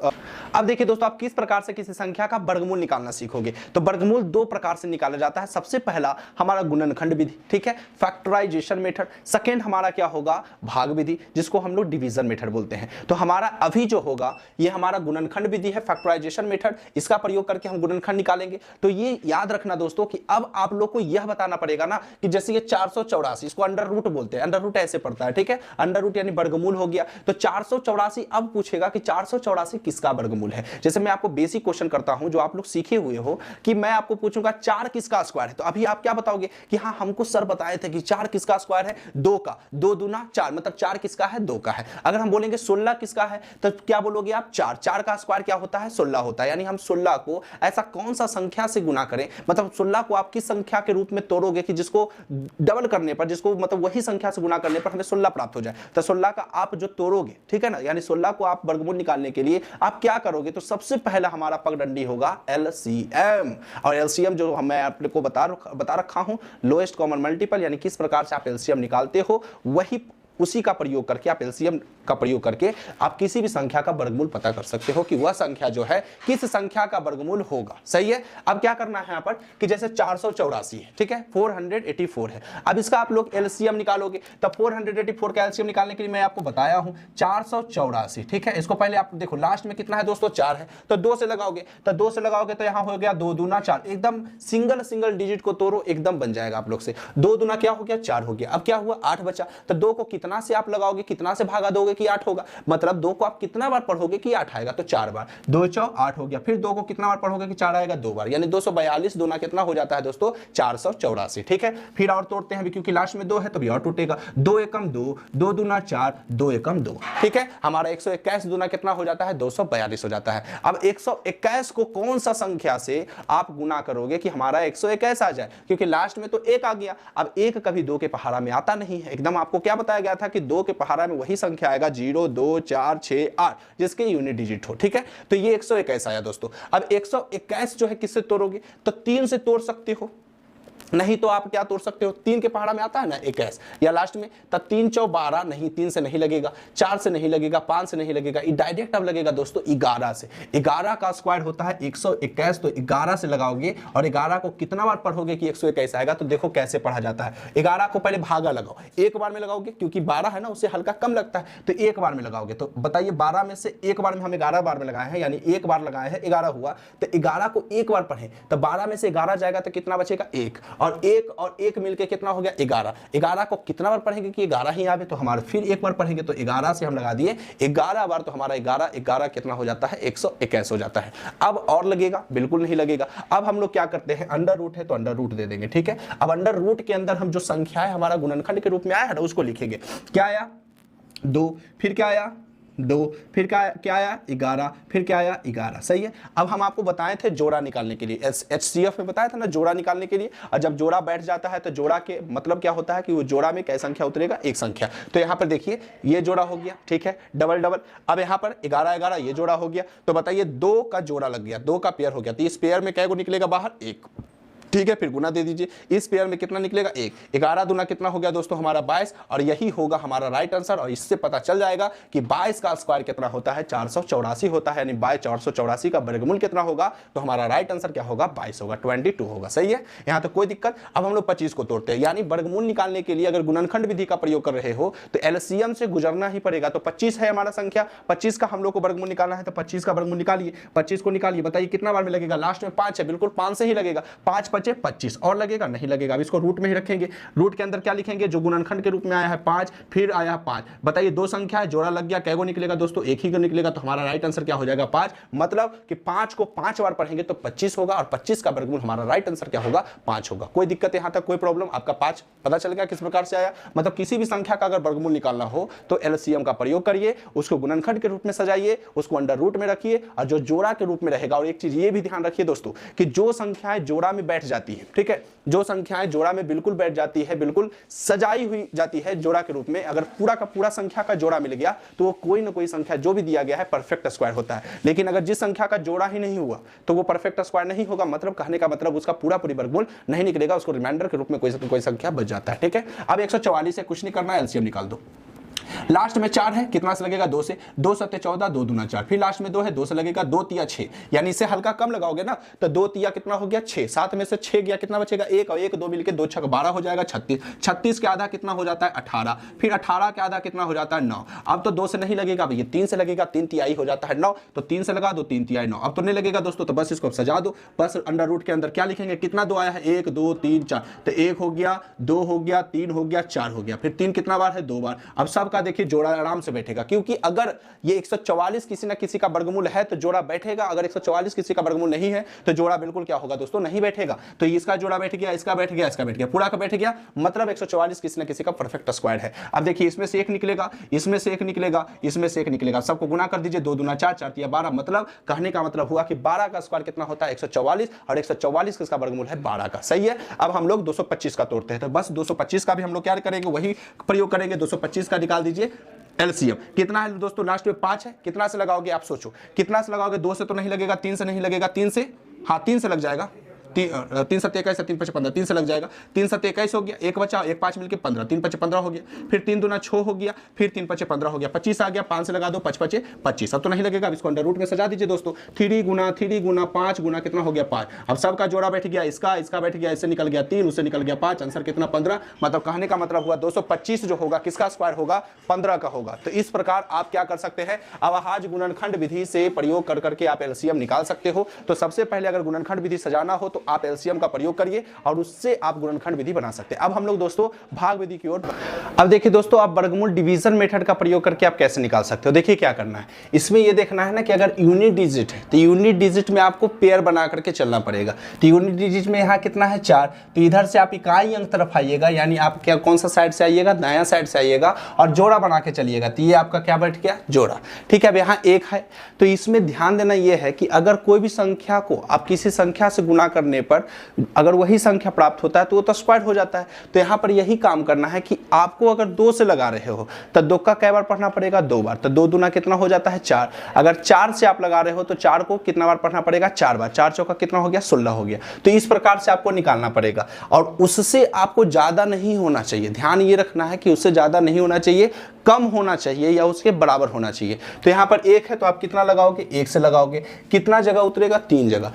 A: अब देखिए दोस्तों, आप किस प्रकार से किसी संख्या का वर्गमूल निकालना सीखोगे। तो वर्गमूल 2 प्रकार से निकाला जाता है। सबसे पहला हमारा गुणनखंड विधि, ठीक है, फैक्टराइजेशन मेथड। सेकेंड हमारा क्या होगा, भाग विधि, जिसको हम लोग डिवीजन मेथड बोलते हैं। तो हमारा अभी जो होगा ये हमारा गुणनखंड विधि है, फैक्टराइजेशन मेथड, इसका प्रयोग करके हम गुणनखंड निकालेंगे। तो ये याद रखना दोस्तों कि अब आप लोग को यह बताना पड़ेगा ना कि जैसे ये 484, इसको अंडर रूट बोलते हैं, अंडर रूट ऐसे पड़ता है, ठीक है, अंडर रूट यानी वर्गमूल हो गया। तो 484 अब पूछेगा कि 484 किसका वर्गमूल है। जैसे मैं आपको बेसिक क्वेश्चन करता हूं जो आप लोग सीखे हुए हो कि मैं आपको पूछूंगा 4 किसका स्क्वायर है, तो अभी आप क्या बताओगे कि हाँ हमको सर बताए थे कि 4 किसका स्क्वायर है, 2 का, 2 दूना 4, मतलब 4 किसका है, 2 का है। अगर हम बोलेंगे 16 किसका है तो क्या बोलोगे आप, 4, 4 का स्क्वायर क्या होता है, 16 होता है। यानी हम 16 को ऐसा कौन सा संख्या से गुना करें, मतलब 16 को आप किस संख्या के रूप में तोड़ोगे कि जिसको डबल करने पर, जिसको मतलब वही संख्या से गुना करने पर हमें 16 प्राप्त हो जाए। तो 16 का आप जो तोड़ोगे, ठीक है ना, यानी 16 को आप वर्गमूल निकालने के लिए आप क्या करोगे, तो सबसे पहला हमारा पगडंडी होगा एलसीएम। और एलसीएम जो मैं आपको बता रखा हूं, लोएस्ट कॉमन मल्टीपल, यानी किस प्रकार से आप एलसीएम निकालते हो, वही उसी का प्रयोग करके आप एलसीएम का प्रयोग करके आप किसी भी संख्या का वर्गमूल पता कर सकते हो कि वह संख्या जो है किस संख्या का वर्गमूल होगा। सही है। अब क्या करना है यहाँ पर कि जैसे 484 है, ठीक है, 484 है, अब इसका आप लोग एलसीएम निकालोगे। तब 484 का एलसीएम निकालने के लिए मैं आपको बताया हूं 484, ठीक है। इसको पहले आप देखो लास्ट में कितना है दोस्तों, 4 है, तो 2 से लगाओगे, तो 2 से लगाओगे तो यहाँ हो गया 2 दूना 4, एकदम सिंगल डिजिट को तोड़ो, एकदम बन जाएगा आप लोग से। 2 दूना क्या हो गया, 4 हो गया। अब क्या हुआ, 8 बचा, तो 2 को कितना से आप लगाओगे, कितना से भागा दोगे कि 8 होगा, मतलब 2 को आप कितना बार पढ़ोगे कि 8 आएगा, तो 4 बार, 2 चौ 8 हो गया। फिर 2 को कितना बार पढ़ोगे कि 4 आएगा, 2 बार, यानी 242 दूना कितना हो जाता है दोस्तों, 484, ठीक है। फिर और तोड़ते हैं क्योंकि लास्ट में 2 है तो भी और टूटेगा, 2 एकम 2, 2 दूना 4, 2 एकम 2, ठीक है। हमारा 121 दूना कितना हो जाता है, 242 हो जाता है। अब 121 को कौन सा संख्या से आप गुना करोगे कि हमारा 121 आ जाए, क्योंकि लास्ट में तो 1 आ गया। अब 1 कभी 2 के पहाड़ा में आता नहीं है, एकदम आपको क्या बताया गया था कि 2 के पहाड़ा में वही संख्या आएगा 0, 2, 4, 6, 8 जिसके यूनिट डिजिट हो, ठीक है। तो ये 121 आया दोस्तों। अब 121 जो है किससे तोड़ोगे, तो 3 से तोड़ सकते हो, नहीं तो आप क्या तोड़ सकते हो, 3 के पहाड़ा में आता है ना 21 या लास्ट में, तब 3 चौ 12, नहीं 3 से नहीं लगेगा, 4 से नहीं लगेगा, 5 से नहीं लगेगा, ये डायरेक्ट अब लगेगा दोस्तों 11 से। 11 का स्क्वायर होता है 121, तो 11 से लगाओगे और 11 को कितना बार पढ़ोगे कि 121 आएगा, तो देखो कैसे पढ़ा जाता है। 11 को पहले भागा लगाओ, एक बार में लगाओगे क्योंकि 12 है ना उससे हल्का कम लगता है, तो एक बार में लगाओगे। तो बताइए 12 में से एक बार में हम 11 बार में लगाए हैं, यानी एक बार लगाए हैं 11 हुआ, तो 11 को एक बार पढ़े तो 12 में से 11 जाएगा तो कितना बचेगा, 1 और 1 मिलके कितना हो गया, 11। 11 को कितना बार पढ़ेंगे कि 11 ही आवे, तो हमारे फिर एक बार पढ़ेंगे तो 11 से हम लगा दिए 11 बार, तो हमारा 11 कितना हो जाता है, 121 हो जाता है। अब और लगेगा, बिल्कुल नहीं लगेगा। अब हम लोग क्या करते हैं, अंडर रूट है तो अंडर रूट दे देंगे, ठीक है। अब अंडर रूट के अंदर हम जो संख्या है हमारा गुणनखंड के रूप में आया है ना उसको लिखेंगे। क्या आया, 2, फिर क्या आया 2, फिर क्या आया 11, फिर क्या आया 11, सही है। अब हम आपको बताए थे जोड़ा निकालने के लिए, HCF में बताया था ना जोड़ा निकालने के लिए, और जब जोड़ा बैठ जाता है तो जोड़ा के मतलब क्या होता है कि वो जोड़ा में क्या संख्या उतरेगा, एक संख्या। तो यहाँ पर देखिए ये जोड़ा हो गया, ठीक है, डबल। अब यहाँ पर 11 ये जोड़ा हो गया, तो बताइए 2 का जोड़ा लग गया, 2 का पेयर हो गया, तो इस पेयर में क्या निकलेगा बाहर, 1, ठीक है। फिर गुना दे दीजिए, इस पेयर में कितना निकलेगा, 1। 11 दूना कितना हो गया दोस्तों हमारा 22, और यही होगा हमारा राइट आंसर। और इससे पता चल जाएगा कि 22 का स्क्वायर कितना होता है, 484 होता है, यानी 484 का वर्गमूल कितना होगा, तो हमारा राइट आंसर क्या होगा, 22 होगा, 22 होगा, सही है। यहाँ तो कोई दिक्कत। अब हम लोग 25 को तोड़ते हैं, यानी वर्गमूल निकालने के लिए अगर गुणनखंड विधि का प्रयोग कर रहे हो तो एलसीएम से गुजरना ही पड़ेगा। तो 25 है हमारा संख्या, 25 का हम लोग को वर्गमूल निकालना है, तो 25 का वर्गमूल निकालिए, 25 को निकालिए, बताइए कितना बार में लगेगा, लास्ट में 5 है, बिल्कुल 5 से ही लगेगा, 5 5 25 और लगेगा, नहीं लगेगा। अब इसको रूट में ही रखेंगे, रूट के अंदर क्या लिखेंगे, जो गुणनखंड के रूप में आया है 5, फिर आया 5, बताइए 2 संख्या है, जोड़ा लग गया, कैगो निकलेगा दोस्तों, एक ही का निकलेगा, तो हमारा राइट आंसर क्या हो जाएगा, 5। मतलब कि 5 को 5 बार पढ़ेंगे तो 25 होगा, और 25 का वर्गमूल हमारा राइट आंसर क्या होगा, 5 होगा। कोई दिक्कत यहां तक, कोई प्रॉब्लम, आपका 5 पता चल गया किस प्रकार से आया। मतलब किसी भी संख्या का अगर वर्गमूल निकालना हो तो एलसीएम का प्रयोग करिए, उसको गुणनखंड के रूप में सजाइए, उसको अंडर रूट में रखिए, और जो जोड़ा के रूप में रहेगा। और एक चीज ये भी ध्यान रखिए दोस्तों कि जो संख्याएं जोड़ा में बैठ जाती है, ठीक है, जो संख्याएं जोड़ा में बिल्कुल बैठ जाती है, बिल्कुल सजाई हुई जाती है जोड़ा के रूप में, अगर पूरा का पूरा संख्या का जोड़ा मिल गया तो वो कोई ना कोई संख्या जो भी दिया गया है परफेक्ट स्क्वायर होता है। लेकिन अगर जिस संख्या का जोड़ा ही नहीं हुआ तो वो परफेक्ट स्क्वायर नहीं होगा। मतलब कहने का मतलब उसका पूरा वर्गमूल नहीं निकलेगा, उसको रिमाइंडर के रूप में कोई संख्या बच जाता है, ठीक है। अब 144 से कुछ नहीं करना, एलसीएम निकाल दो। लास्ट में 4 है, कितना से लगेगा 2 से, 2 सत्ते 14, 2 दूना 4, फिर लास्ट में 2 है, 2 से लगेगा 2 तिया 6, यानी इससे हल्का कम लगाओगे ना तो 2 तिया कितना हो गया 6, 7 में से 6 गया कितना बचेगा 1, और 1 2 मिलके 2 6 12 हो जाएगा 36, 36 के आधा कितना हो जाता है 18, फिर 18 के आधा कितना हो जाता है 9। अब तो 2 से नहीं लगेगा भैया, 3 से लगेगा, 3 तिहाई हो जाता है 9, तो 3 से लगा दो 3 तिहाई 9। अब तो नहीं लगेगा दोस्तों, तो बस इसको सजा दो, बस अंडर रूट के अंदर क्या लिखेंगे, कितना 2 आया है 1 2 3 4, तो 1 हो गया, 2 हो गया, 3 हो गया, 4 हो गया, फिर 3 कितना बार है 2 बार। अब सबका देखिए जोड़ा आराम से बैठेगा, क्योंकि अगर ये 144 किसी ना किसी का वर्गमूल है तो जोड़ा बैठेगा, अगर 144 किसी का वर्गमूल नहीं है तो जोड़ा बिल्कुल क्या होगा दोस्तों, नहीं बैठेगा। तो इसका जोड़ा बैठ गया, इसका बैठ गया, इसका बैठ गया, पूरा का बैठ गया, मतलब 144 किसी ना किसी का परफेक्ट स्क्वायर है। अब देखिए इसमें से 1 निकलेगा, इसमें से 1 निकलेगा, इसमें से 1 निकलेगा, सबको गुना कर दीजिए, 2 दूना 4, 4 तिया 12, मतलब कहने का मतलब हुआ कि 12 का स्क्वायर कितना होता है 144, और 144 किसका वर्गमूल है 12 का। सही है। अब हम लोग 225 का तोड़ते हैं, तो बस 225 का भी हम लोग क्या करेंगे, वही प्रयोग करेंगे। 225 का निकाल दीजिए एलसीएम, कितना है दोस्तों, लास्ट में 5 है, कितना से लगाओगे आप सोचो, कितना से लगाओगे, 2 से तो नहीं लगेगा, 3 से नहीं लगेगा, 3 से, हाँ 3 से लग जाएगा, 3 7 21, 3 5 15, 3 से लग जाएगा, 3 7 21 हो गया, 1 बचा, 1 5 मिलके 15, 3 5 15 हो गया, फिर 3 दूना 6 हो गया, फिर 3 5 15 हो गया, 25 आ गया, 5 से लगा दो 5 5 25। अब तो नहीं लगेगा, अब इसको अंडर रूट में सजा दीजिए दोस्तों, 3 गुना 5 गुना कितना हो गया 5। अब सबका जोड़ा बैठ गया, इसका बैठ गया, इससे निकल गया 3, उससे निकल गया 5, आंसर कितना 15। मतलब कहने का मतलब हुआ 225 जो होगा किसका स्क्वायर होगा, 15 का होगा। तो इस प्रकार आप क्या कर सकते हैं, अवहाज गुणनखंड विधि से प्रयोग कर करके आप एलसीएम निकाल सकते हो। तो सबसे पहले अगर गुणनखंड विधि सजाना हो तो आप एलसीएम का प्रयोग करिए और उससे आप गुणनखंड विधि बना सकते हैं। अब हम लोग दोस्तों भाग विधि की ओर। अब देखिए दोस्तों, आप वर्गमूल डिवीजन मेथड का प्रयोग करके आप कैसे निकाल सकते हो। देखिए क्या करना है, इसमें ये देखना है ना कि अगर यूनिट डिजिट है तो यूनिट डिजिट में आपको पेयर बना करके चलना पड़ेगा। तो यूनिट डिजिट में यहाँ कितना है 4, तो इधर से आप इकाई अंक तरफ आइएगा, यानी आप क्या कौन सा साइड से आइएगा, दायां साइड से आइएगा और जोड़ा बना के चलिएगा। तो ये आपका क्या बैठ गया, जोड़ा। ठीक है, अब यहाँ 1 है, तो इसमें ध्यान देना यह है कि अगर कोई भी संख्या को आप किसी संख्या से गुना करने पर अगर वही संख्या प्राप्त होता है तो वो तो स्क्वायर हो जाता है। तो यहाँ पर यही काम करना है कि आपको अगर 2 से लगा रहे हो तो 2 का कै बार पढ़ना पड़ेगा, 2 बार। तो 2 दूना कितना हो जाता है 4। अगर 4 से आप लगा रहे हो तो 4 को कितना बार पढ़ना पड़ेगा, 4 बार। 4 चौका कितना हो गया 16 हो गया। तो इस प्रकार से आपको निकालना पड़ेगा और उससे आपको ज्यादा नहीं होना चाहिए। ध्यान ये रखना है कि उससे ज्यादा नहीं होना चाहिए, कम होना चाहिए या उसके बराबर होना चाहिए। तो यहाँ पर 1 है तो आप कितना लगाओगे, 1 से लगाओगे। कितना जगह उतरेगा, 3 जगह।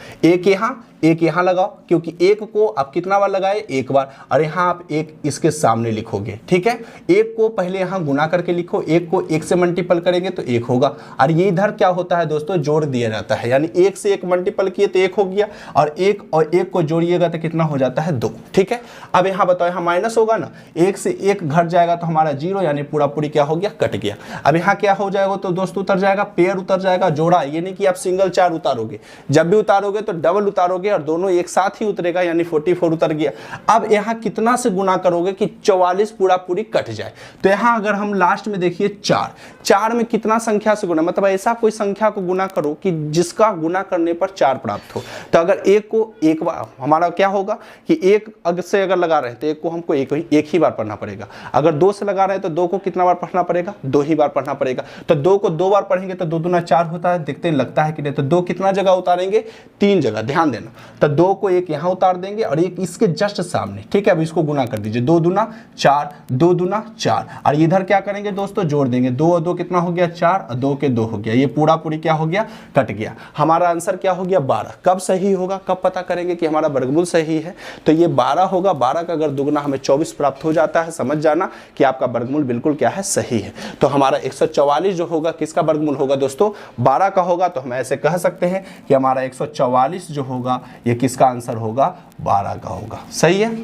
A: 1 यहाँ लगाओ, क्योंकि 1 को आप कितना बार लगाए, 1 बार। और यहाँ आप 1 इसके सामने लिखोगे। ठीक है, 1 को पहले यहाँ गुना करके लिखो, 1 को 1 से मल्टीपल करेंगे तो 1 होगा। और ये इधर क्या होता है दोस्तों, जोड़ दिया जाता है, यानी 1 से 1 मल्टीपल किए तो 1 हो गया, और 1 को जोड़िएगा तो कितना हो जाता है 2। ठीक है, अब यहाँ बताओ, यहाँ माइनस होगा ना, 1 से 1 घट जाएगा तो हमारा 0, यानी पूरा पूरी क्या हो गया, कट गया। अब यहाँ क्या हो जाएगा तो दोस्तों उतर जाएगा, पेयर उतर जाएगा, जोड़ा। ये नहीं कि आप सिंगल 4 उतारोगे, जब भी उतारोगे तो डबल उतारोगे और दोनों एक साथ ही उतरेगा, यानी 44 उतर गया। अब यहाँ कितना से गुना करोगे कि 44 पूरा पूरी कट जाए। तो यहाँ अगर हम लास्ट में देखिए 4 में कितना संख्या से गुना, मतलब ऐसा कोई संख्या को गुना करो कि जिसका गुना करने पर 4 प्राप्त हो। तो अगर 1 को 1 बार, हमारा क्या होगा कि 1 से अगर लगा रहे हैं तो 1 को हमको एक ही बार पढ़ना पड़ेगा। अगर 2 से लगा रहे हैं तो 2 को कितना बार पढ़ना पड़ेगा, 2 ही बार पढ़ना पड़ेगा। तो 2 को 2 बार पढ़ेंगे तो 2 दूना 4 होता है, देखते हैं लगता है कि नहीं। तो 2 कितना जगह उतारेंगे, 3 जगह, ध्यान देना। तो 2 को 1 यहाँ उतार देंगे और 1 इसके जस्ट सामने। ठीक है, अब इसको गुना कर दीजिए, 2 दूना 4, 2 दूना 4, और इधर क्या करेंगे दोस्तों, जोड़ देंगे। 2 और 2 कितना हो गया 4, और 2 के 2 हो गया, ये पूरा पूरी क्या हो गया, कट गया। हमारा आंसर क्या हो गया 12। कब सही होगा, कब पता करेंगे कि हमारा वर्गमूल सही है, तो ये 12 होगा। 12 का अगर दुगना हमें 24 प्राप्त हो जाता है, समझ जाना कि आपका वर्गमूल बिल्कुल क्या है, सही है। तो हमारा 144 जो होगा किसका वर्गमूल होगा दोस्तों, 12 का होगा। तो हम ऐसे कह सकते हैं कि हमारा 144 जो होगा ये किसका आंसर होगा, 12 का होगा। सही है,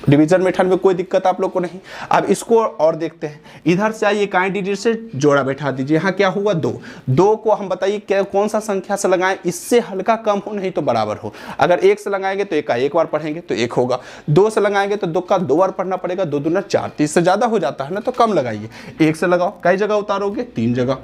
A: डिवीजन मेथड में कोई दिक्कत आप लोग को नहीं। अब इसको और देखते हैं, इधर से आइए, इकाई डिजिट से जोड़ा बैठा दीजिए। यहाँ क्या हुआ 2 को हम बताइए क्या कौन सा संख्या से लगाएं, इससे हल्का कम हो नहीं तो बराबर हो। अगर 1 से लगाएंगे तो 1 का 1 बार पढ़ेंगे तो 1 होगा। 2 से लगाएंगे तो 2 का 2 बार पढ़ना पड़ेगा, 2 दूना 4, 3 से ज्यादा हो जाता है ना, तो कम लगाइए। 1 से लगाओ, कई जगह उतारोगे, 3 जगह।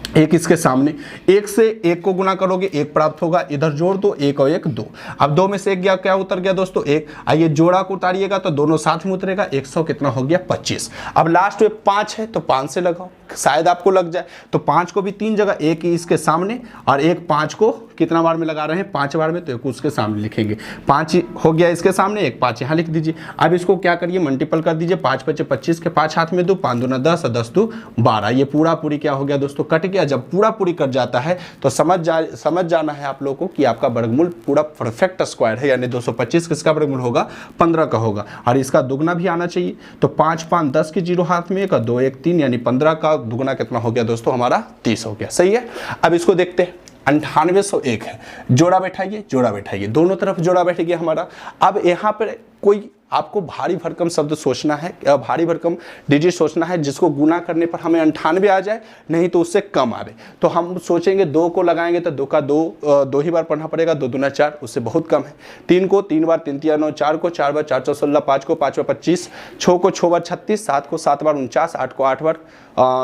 A: एक इसके सामने, एक से एक को गुना करोगे एक प्राप्त होगा, इधर जोड़ दो, एक और एक 2। अब 2 में से एक गया, क्या उतर गया दोस्तों 1। आइए जोड़ा को उतारिएगा तो दोनों साथ में उतरेगा, 100 कितना हो गया 25। अब लास्ट में 5 है तो 5 से लगाओ, शायद आपको लग जाए। तो 5 को भी 3 जगह, एक इसके सामने और एक 5 को कितना बार में लगा रहे हैं 5 बार में, तो एक उसके सामने लिखेंगे। 5 हो गया इसके सामने, एक 5 यहाँ लिख दीजिए। अब इसको क्या करिए मल्टीपल कर दीजिए, 5 5 25 के 5 हाथ में दो, 5 दूना 10 और 10 2 12। ये पूरा पूरी क्या हो गया दोस्तों कट गया। जब पूरा पूरी कट जाता है तो समझ जाना है आप लोगों को कि आपका वर्गमूल पूरा परफेक्ट स्क्वायर है, यानी 225 किसका वर्गमूल होगा 15 का होगा, और इसका दुगना भी आना चाहिए। तो 5 5 10 के 0 हाथ में 1 और 2 1 3, यानी 15 का दुगना कितना हो गया दोस्तों हमारा 30 हो गया। सही है। अब इसको देखते हैं, 9801 है, जोड़ा बैठाइए, दोनों तरफ जोड़ा बैठ गया हमारा। अब यहाँ पर कोई आपको भारी भरकम शब्द सोचना है, भारी भरकम डिजिट सोचना है जिसको गुना करने पर हमें 98 आ जाए, नहीं तो उससे कम आवे। तो हम सोचेंगे 2 को लगाएंगे तो 2 का 2 ही बार पढ़ना पड़ेगा, 2 दूना 4, उससे बहुत कम है। 3 को 3 बार 3 3 9, 4 को 4 बार 4 4 16, 5 को 5 बार 25, 6 को 6 बार 36, 7 को 7 बार 49, 8 को 8 बार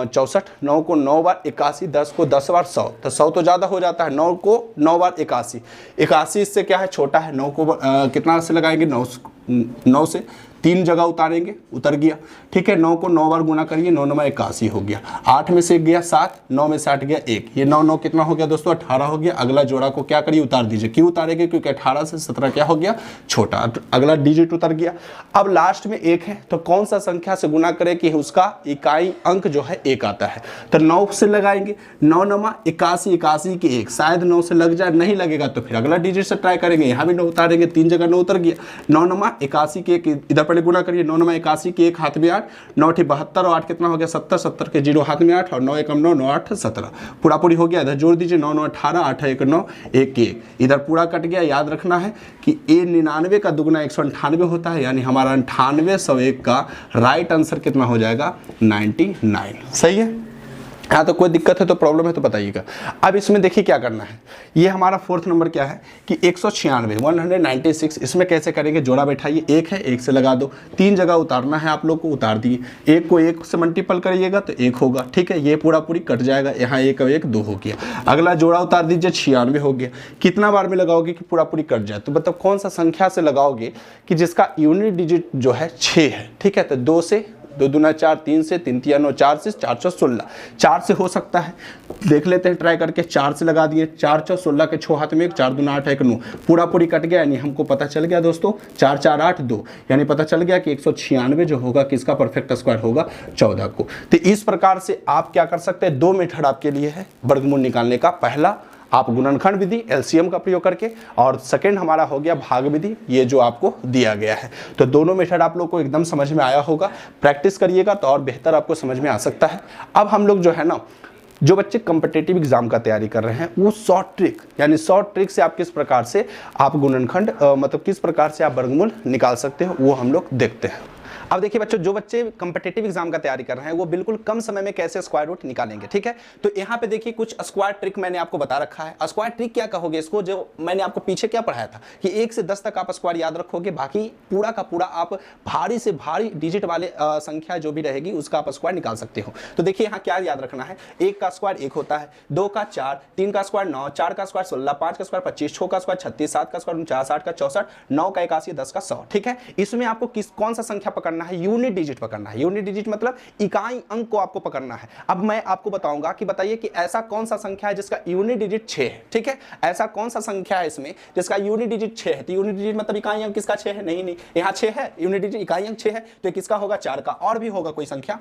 A: 64, 9 को 9 बार 81, 10 को 10 बार 100। तो 100 तो ज़्यादा हो जाता है, 9 को 9 बार 81, 81 इससे क्या है छोटा है। 9 को कितना से लगाएंगे 9 से 3 जगह उतारेंगे, उतर गया। ठीक है, 9 को 9 बार गुना करिए, 9 9 81 हो गया। 8 में से गया 7, 9 में से 8 गया 1, ये 9 9 कितना हो गया दोस्तों 18 हो गया। अगला जोड़ा को क्या करिए उतार दीजिए, क्यों उतारेंगे क्योंकि 18 से 17 क्या हो गया छोटा, अगला डिजिट उतर गया। अब लास्ट में 1 है तो कौन सा संख्या से गुना करें कि उसका इकाई अंक जो है 1 आता है। तो 9 से लगाएंगे, 9 9 81, 81 के 1, शायद 9 से लग जाए, नहीं लगेगा तो फिर अगला डिजिट से ट्राई करेंगे। यहाँ भी 9 उतारेंगे, 3 जगह 9 उतर गया। 9 9 81 के 1, इधर पहले गुना करिए, 9 9 81 के 1 हाथ में 8, 9 72 और 8 कितना हो गया 70, 70 के 0 हाथ में 8 और 9 1 9 9 8 17, पूरा पूरी हो गया। इधर जोड़ दीजिए, 9 9 18, 8 1 9 1 1, इधर पूरा कट गया। याद रखना है कि ए 99 का दुगना 198 होता है, यानी हमारा 9801 का राइट आंसर कितना हो जाएगा 99। सही है। हाँ, तो कोई दिक्कत है तो प्रॉब्लम है तो बताइएगा। अब इसमें देखिए क्या करना है, ये हमारा 4th नंबर क्या है कि 196, इसमें कैसे करेंगे, जोड़ा बैठाइए, 1 है 1 से लगा दो, 3 जगह उतारना है आप लोग को, उतार दिए। 1 को 1 से मल्टीपल करिएगा तो 1 होगा। ठीक है, ये पूरा पूरी कट जाएगा, यहाँ 1 और 1 2 हो गया। अगला जोड़ा उतार दीजिए, 96 हो गया। कितना बार में लगाओगे कि पूरा पूरी कट जाए, तो मतलब कौन सा संख्या से लगाओगे कि जिसका यूनिट डिजिट जो है 6 है। ठीक है, तो 2 से 2 दूना 4, 3 से 3 3 9, 4 से 4 4 16, 4 से हो सकता है, देख लेते हैं ट्राई करके। 4 से लगा दिए, 4 4 16 के 6 हाथ में 1, 4 दूना 8 1 9, पूरा पूरी कट गया, यानी हमको पता चल गया दोस्तों 4 4 8 2, यानी पता चल गया कि 196 जो होगा किसका परफेक्ट स्क्वायर होगा 14 को। तो इस प्रकार से आप क्या कर सकते हैं, 2 मेथड आपके लिए है वर्गमूल निकालने का। पहला आप गुणनखंड विधि एलसीएम का प्रयोग करके, और सेकंड हमारा हो गया भाग विधि, ये जो आपको दिया गया है। तो दोनों मेथड आप लोग को एकदम समझ में आया होगा, प्रैक्टिस करिएगा तो और बेहतर आपको समझ में आ सकता है। अब हम लोग जो है ना, जो बच्चे कॉम्पिटिटिव एग्जाम का तैयारी कर रहे हैं, वो शॉर्ट ट्रिक, यानी शॉर्ट ट्रिक से आप किस प्रकार से आप गुणनखंड मतलब किस प्रकार से आप वर्गमूल निकाल सकते हो, वो हम लोग देखते हैं। अब देखिए बच्चों, जो बच्चे कॉम्पिटिटिव एग्जाम का तैयारी कर रहे हैं वो बिल्कुल कम समय में कैसे स्क्वायर रूट निकालेंगे। ठीक है, तो यहाँ पे देखिए कुछ स्क्वायर ट्रिक मैंने आपको बता रखा है। स्क्वायर ट्रिक क्या कहोगे इसको, जो मैंने आपको पीछे क्या पढ़ाया था कि 1 से 10 तक आप स्क्वायर याद रखोगे, बाकी पूरा का पूरा आप भारी से भारी डिजिट वाले संख्या जो भी रहेगी उसका आप स्क्वायर निकाल सकते हो। तो देखिए यहाँ क्या याद रखना है, 1 का स्क्वायर 1 होता है, 2 का 4, 3 का स्क्वायर 9, 4 का स्क्वायर 16, 5 का स्क्वायर 25, 6 का स्क्वायर 36, 7 का स्क्वायर 49, 8 का 64, 9 का 81, 10 का 100। ठीक है, इसमें आपको कौन सा संख्या पकड़ना है, यूनिट डिजिट पकड़ना है। यूनिट डिजिट मतलब इकाई अंक को आपको पकड़ना है। अब मैं आपको बताऊंगा कि बताइए कि ऐसा कौन सा संख्या है जिसका यूनिट डिजिट 6 है। ठीक है, ऐसा कौन सा संख्या है इसमें जिसका यूनिट डिजिट 6 है। तो यूनिट डिजिट मतलब इकाई अंक किसका 6 है, नहीं यहाँ 6 है, यूनिट डिजिट इकाई अंक 6 है, तो किसका होगा 4 का, और भी होगा कोई संख्या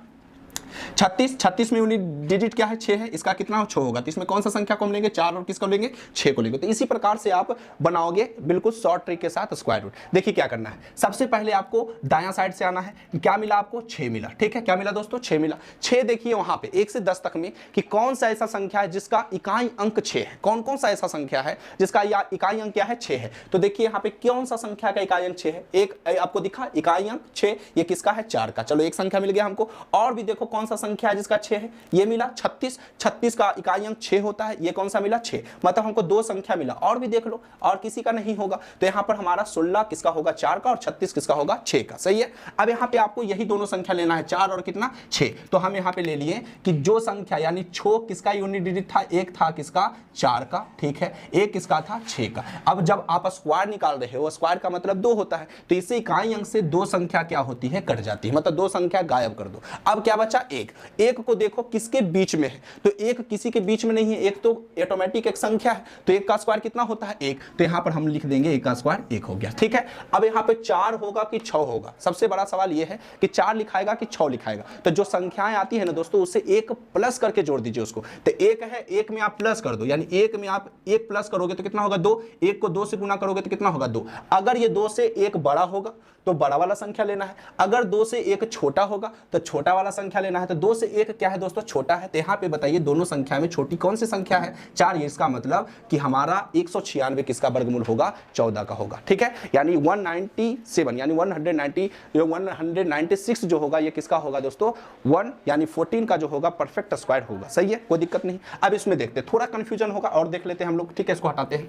A: 36 में यूनिट डिजिट क्या है 6 है, इसका कितना 6 होगा, तो इसमें कौन सा संख्या को हम लेंगे 4 और किसको लेंगे 6 को लेंगे। तो इसी प्रकार से आप बनाओगे बिल्कुल शॉर्ट ट्रिक के साथ स्क्वायर रूट। देखिए क्या करना है, सबसे पहले आपको दायां साइड से आना है। क्या मिला आपको 6 मिला। ठीक है, क्या मिला दोस्तों 6 मिला। 6 देखिए वहां पे 1 से 10 तक में कि कौन सा ऐसा संख्या है जिसका इकाई अंक 6 है, कौन कौन सा ऐसा संख्या है जिसका इकाई अंक क्या है 6 है। तो देखिए यहाँ पे कौन सा संख्या का इकाई अंक 6 है, एक आपको दिखा इकाई अंक 6, ये किसका है 4 का। चलो एक संख्या मिल गया हमको, और भी देखो कौन कौन सा संख्या है जिसका 6 है, ये मिला 36, 36 का इकाई अंक 6 होता है, ये कौन सा मिला 6, मतलब हमको दो संख्या मिला। और भी देख लो, और किसी का नहीं होगा, तो यहाँ पर हमारा 16 किसका होगा 4 का, और 36 किसका होगा 6 का। सही है। अब यहाँ पे आपको यही दोनों संख्या लेना है, 4 और कितना 6। तो हम यहाँ पे ले लिए कि जो संख्या यानी 6 किसका यूनिट डिजिट था, एक था किसका 4 का, ठीक है, एक किसका था 6 का। अब जब आप स्क्वायर निकाल रहे हो, स्क्वायर का मतलब 2 होता है, तो इसे इकाई अंक से दो संख्या क्या होती है, कट जाती है, मतलब दो संख्या गायब कर दो। अब क्या बचा, एक। एक को देखो किसके बीच में है, तो एक किसी के बीच में नहीं है, एक तो ऑटोमेटिक एक संख्या है, तो एक का स्क्वायर कितना होता है 1, तो यहां पर हम लिख देंगे एक का स्क्वायर 1 हो गया, ठीक है। अब यहां पे 4 होगा कि 6 होगा, सबसे बड़ा सवाल यह है कि 4 लिखाएगा कि 6 लिखाएगा। तो जो संख्याएं आती है ना दोस्तों, उससे एक प्लस करके जोड़ दीजिए उसको। तो एक है, एक में आप प्लस कर दो, यानी एक में आप एक प्लस करोगे तो कितना होगा 2, एक को 2 से गुना करोगे तो कितना होगा 2। अगर ये 2 से एक बड़ा होगा तो बड़ा वाला संख्या लेना है, अगर 2 से एक छोटा होगा तो छोटा वाला संख्या लेना है। तो 2 से एक क्या है दोस्तों, छोटा है। तो यहाँ पे बताइए दोनों संख्या में छोटी कौन सी संख्या है, 4। इसका मतलब कि हमारा 196 किसका वर्गमूल होगा, 14 का होगा, ठीक है। यानी 197 यानी 196 जो होगा ये किसका होगा दोस्तों, 1 यानी 14 का जो होगा परफेक्ट स्क्वायर होगा। सही है, कोई दिक्कत नहीं। अब इसमें देखते हैं, थोड़ा कंफ्यूजन होगा और देख लेते हैं हम लोग, ठीक है। इसको हटाते हैं,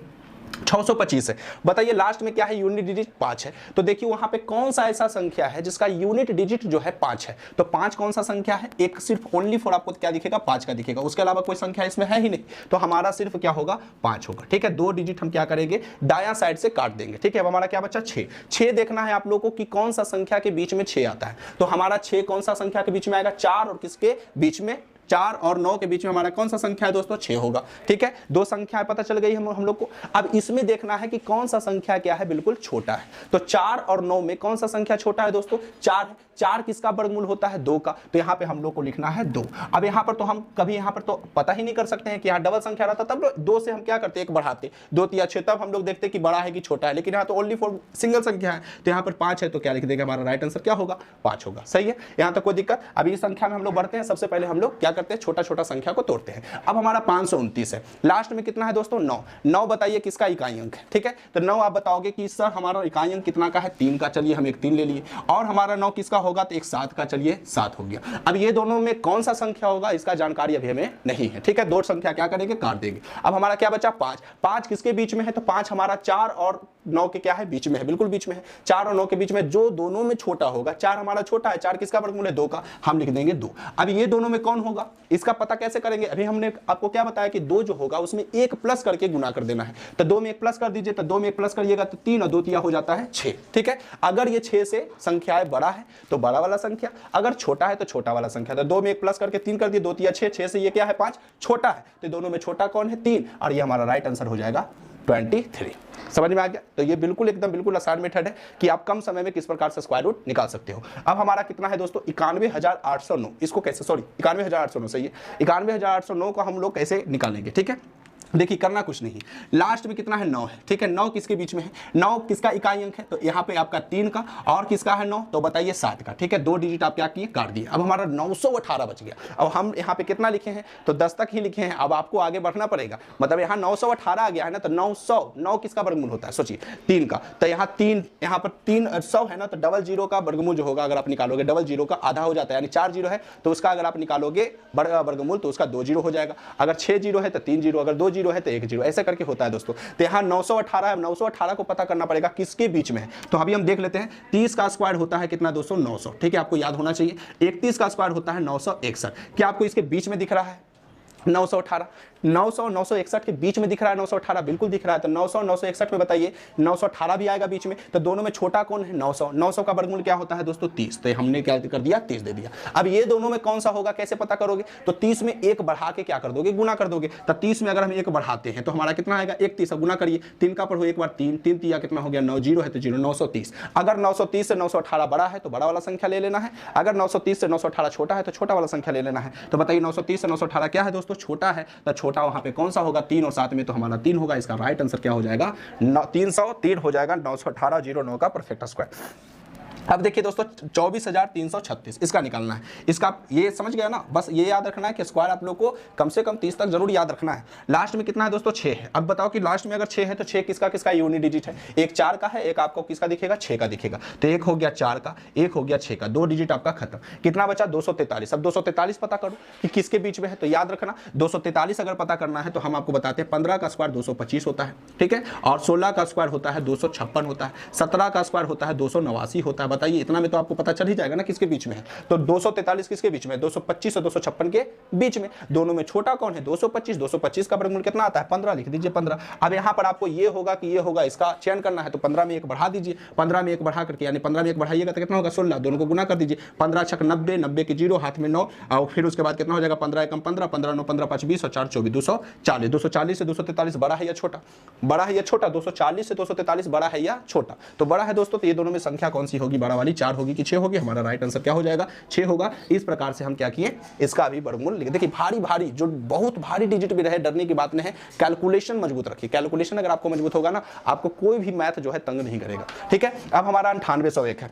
A: 625 है। बताइए लास्ट में क्या है, यूनिट डिजिट 5 है। तो देखिए वहां पे कौन सा ऐसा संख्या है जिसका यूनिट डिजिट जो है 5 है। तो 5 कौन सा संख्या है, एक सिर्फ ओनली फॉर आपको क्या दिखेगा 5 का दिखेगा, उसके अलावा कोई संख्या इसमें है ही नहीं। तो हमारा सिर्फ क्या होगा 5 होगा, ठीक है। 2 डिजिट हम क्या करेंगे, दायां साइड से काट देंगे, ठीक है। अब हमारा क्या बचा 6। 6 देखना है आप लोगों को कि कौन सा संख्या के बीच में 6 आता है। तो हमारा 6 कौन सा संख्या के बीच में आएगा, 4 और किसके बीच में, 4 और 9 के बीच में हमारा कौन सा संख्या है दोस्तों, 6 होगा, ठीक है। दो संख्याएं पता चल गई हम लोग को। अब इसमें देखना है कि कौन सा संख्या क्या है, बिल्कुल छोटा है। तो 4 और 9 में कौन सा संख्या छोटा है दोस्तों, 4 है। 4 किसका वर्गमूल होता है 2 का, तो यहाँ पे हम लोग को लिखना है 2। अब यहाँ पर तो हम कभी यहाँ पर तो पता ही नहीं कर सकते हैं कि यहाँ डबल संख्या रहता, तब 2 से हम क्या करते हैं, एक बढ़ाते, 2 या 6, तब हम लोग देखते कि बड़ा है कि छोटा है। लेकिन यहाँ तो ओनली फॉर सिंगल संख्या है, तो यहाँ पर 5 है, तो क्या लिख देंगे, हमारा राइट आंसर क्या होगा 5 होगा। सही है, यहाँ तक कोई दिक्कत। अब इस संख्या में हम लोग बढ़ते हैं, सबसे पहले हम लोग क्या करते हैं, छोटा छोटा संख्या को तोड़ते हैं। अब हमारा 529 है, लास्ट में कितना है दोस्तों 9। 9 बताइए किसका इकाई अंक है, ठीक है। तो 9 आप बताओगे कि सर हमारा इकाई अंक कितना का है, 3 का, चलिए हम एक 3 ले लिए। और हमारा 9 किसका होगा, तो एक 7 का, चलिए 7 हो गया। अब ये दोनों में कौन सा संख्या होगा इसका जानकारी अभी हमें नहीं है, ठीक है। दो संख्या क्या करेंगे, काट देंगे। अब हमारा क्या बचा 5। 5 किसके बीच में है, तो 5 हमारा 4 और 9 के क्या है, बीच में है, बिल्कुल बीच में है। 4 और 9 के बीच में जो दोनों में छोटा होगा, 4 हमारा छोटा है, 4 किसका वर्गमूल है 2 का, हम लिख देंगे 2। अब ये दोनों में कौन होगा, इसका पता कैसे करेंगे, अभी हमने आपको क्या बताया कि 2 जो होगा उसमें 1 प्लस करके गुना कर देना है। तो 2 में 1 प्लस कर दीजिए, तो 2 में 1 प्लस करिएगा तो 3 और 2 तिया हो जाता है 6, ठीक है। अगर ये 6 से संख्याएं बड़ा है तो बड़ा वाला संख्या, अगर छोटा है तो छोटा वाला संख्या। तो 2 में 1 प्लस करके 3 कर दिए, 2 तिया 6, 6 से ये क्या है 5, छोटा है। तो दोनों में छोटा कौन है 3, और ये हमारा राइट आंसर हो जाएगा 23। समझ में आ गया। तो ये बिल्कुल एकदम बिल्कुल आसान मेथड है कि आप कम समय में किस प्रकार से स्क्वायर रूट निकाल सकते हो। अब हमारा कितना है दोस्तों 91,809, इसको कैसे, सॉरी 91,809 सही है, 91,809 को हम लोग कैसे निकालेंगे, ठीक है। देखिए करना कुछ नहीं, लास्ट में कितना है 9 है, ठीक है। 9 किसके बीच में है, 9 किसका इकाई अंक है, तो यहाँ पे आपका 3 का, और किसका है 9, तो बताइए 7 का, ठीक है। 2 डिजिट आप क्या किए, काट दिए। अब हमारा 918 बच गया। अब हम यहाँ पे कितना लिखे हैं, तो 10 तक ही लिखे हैं। अब आपको आगे बढ़ना पड़ेगा, मतलब यहाँ 918 आ गया है ना, तो 900 किसका वर्गमूल होता है, सोचिए 3 का। तो यहाँ 3, यहाँ पर 300 है ना, तो डबल जीरो का वर्गमूल जो होगा अगर आप निकालोगे, डबल जीरो का आधा हो जाता है, यानी 4 जीरो है तो उसका अगर आप निकालोगे वर्गमूल तो उसका 2 जीरो हो जाएगा। अगर 6 जीरो है तो 3 जीरो, अगर 2 जीरो है तो 1 जीरो, ऐसा करके होता है दोस्तों। तो यहाँ 918 है, 918 को पता करना पड़ेगा किसके बीच में है। तो अभी हम देख लेते हैं, 30 का स्क्वायर होता है कितना दोस्तों 900, ठीक है, आपको याद होना चाहिए। 31 का स्क्वायर होता है 961, क्या आपको इसके बीच में दिख रहा है 918, 900 961 के बीच में दिख रहा है 918, बिल्कुल दिख रहा है। तो 900 961 में बताइए 918 भी आएगा बीच में, तो दोनों में छोटा कौन है 900। 900 का वर्गमूल क्या होता है दोस्तों 30, तो हमने क्या कर दिया 30 दे दिया। अब ये दोनों में कौन सा होगा कैसे पता करोगे, तो 30 में 1 बढ़ा के क्या कर दोगे, गुना कर दोगे। तो 30 में अगर हम 1 बढ़ाते हैं तो हमारा कितना आएगा 1 30, गुना करिए, 3 का पढ़ो एक बार 3, 3 तिया कितना हो गया 9, जीरो है तो जीरो, 930। अगर 930 से 918 बड़ा है तो बड़ा वाला संख्या ले लेना है, अगर 930 से 918 छोटा है तो छोटा वाला संख्या ले लेना है। तो बताइए 930 से 918 क्या है दोस्तों, छोटा है, तो छोटा वहां पे कौन सा होगा 3 और 7 में, तो हमारा 3 होगा। इसका राइट आंसर क्या हो जाएगा 303 हो जाएगा, 918 09 का परफेक्ट स्क्वायर। अब देखिए दोस्तों 24,336 इसका निकालना है। इसका ये समझ गया ना, बस ये याद रखना है कि स्क्वायर आप लोग को कम से कम 30 तक जरूर याद रखना है। लास्ट में कितना है दोस्तों 6 है। अब बताओ कि लास्ट में अगर 6 है तो 6 किसका किसका यूनिट डिजिट है, एक 4 का है, एक आपको किसका दिखेगा 6 का दिखेगा। तो एक हो गया 4 का, एक हो गया 6 का, 2 डिजिट आपका खत्म। कितना बचा 243। अब 243 पता करो कि किसके बीच में है, तो याद रखना 243 अगर पता करना है तो हम आपको बताते हैं 15 का स्क्वायर 225 होता है, ठीक है, और 16 का स्क्वायर होता है 256 होता है, 17 का स्क्वायर होता है 289 होता है। बताइए इतना में तो आपको पता चल ही जाएगा ना किसके बीच में है। तो 243 किसके बीच में, 225 और 256 के बीच में। दोनों में छोटा कौन है 225। 225 का वर्गमूल कितना आता है 15, लिख दीजिए 15। अब यहां पर आपको ये होगा कि ये होगा, इसका चयन करना है तो 15 में 1 बढ़ा दीजिए। 15 में 1 बढ़ा करके यानी 15 में 1 बढ़ाइएगा तो कितना होगा 16, दोनों को गुना कर दीजिए। 15 छक 90, 90 के 0 हाथ में 9 और फिर उसके बाद कितना हो जाएगा 15 एकम 15, 15 9 15 5 20 और 4 24 240। 240 से 243 बड़ा है या छोटा, बड़ा है या छोटा, 240 से 243 बड़ा है या छोटा, तो बड़ा है दोस्तों। तो ये दोनों में संख्या कौन सी होगी, बड़ा वाली 4 होगी कि 6 होगी, हमारा राइट आंसर क्या हो जाएगा 6 होगा। इस प्रकार से हम क्या किए, इसका भी वर्गमूल लिखे। देखिए भारी भारी जो बहुत भारी डिजिट भी रहे डरने की बात नहीं है, कैलकुलेशन मजबूत रखिए। कैलकुलेशन अगर आपको मजबूत होगा ना, आपको कोई भी मैथ जो है तंग नहीं करेगा, ठीक है। अब हमारा 9801 है।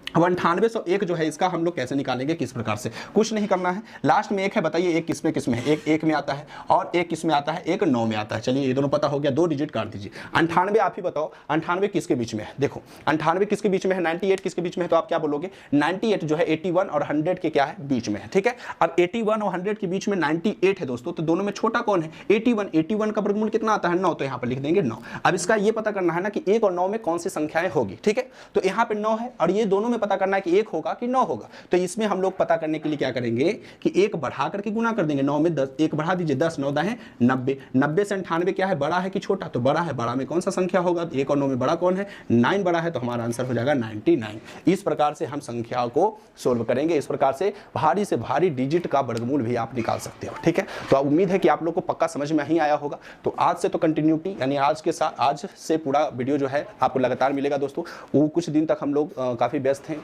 A: अब 9801 जो है इसका हम लोग कैसे निकालेंगे, किस प्रकार से, कुछ नहीं करना है। लास्ट में 1 है, बताइए एक किस में है, एक 1 में आता है और एक किस में आता है, एक 9 में आता है। चलिए ये दोनों पता हो गया, 2 डिजिट काट दीजिए। 98 आप ही बताओ 98 किसके बीच में है, देखो 98 किसके बीच में है, 98 किसके बीच में है, तो आप क्या बोलोगे 98 जो है 81 और 100 के क्या है बीच में है, ठीक है। अब 81 और 100 के बीच में 98 है दोस्तों, तो दोनों में छोटा कौन है 81 का वर्गमूल कितना आता है 9, तो यहाँ पर लिख देंगे 9। अब इसका ये पता करना है ना कि 1 और 9 में कौन सी संख्याएं होगी, ठीक है। तो यहाँ पे 9 है और ये दोनों में पता करना है कि 1 होगा कि 9 होगा। तो इसमें हम लोग पता करने के लिए क्या करेंगे कि 1 बढ़ा करके गुना कर देंगे। 9 में 10, 1 बढ़ा दीजिए 10, 9 10 90। 90 से 98 क्या है, बड़ा है कि छोटा, तो बड़ा है। बड़ा में कौन सा संख्या होगा, 1 और 9 में बड़ा कौन है 9 बड़ा है, तो हमारा आंसर हो जाएगा 99। इस प्रकार से हम संख्या को सोल्व करेंगे। इस प्रकार से भारी से भारी डिजिट का वर्गमूल भी आप निकाल सकते हो, ठीक है। तो उम्मीद है कि आप लोग को पक्का समझ में ही आया होगा। तो आज से तो कंटिन्यूटी यानी आज के साथ आज से पूरा वीडियो जो है आपको लगातार मिलेगा दोस्तों। वो कुछ दिन तक हम लोग काफ़ी व्यस्त हैं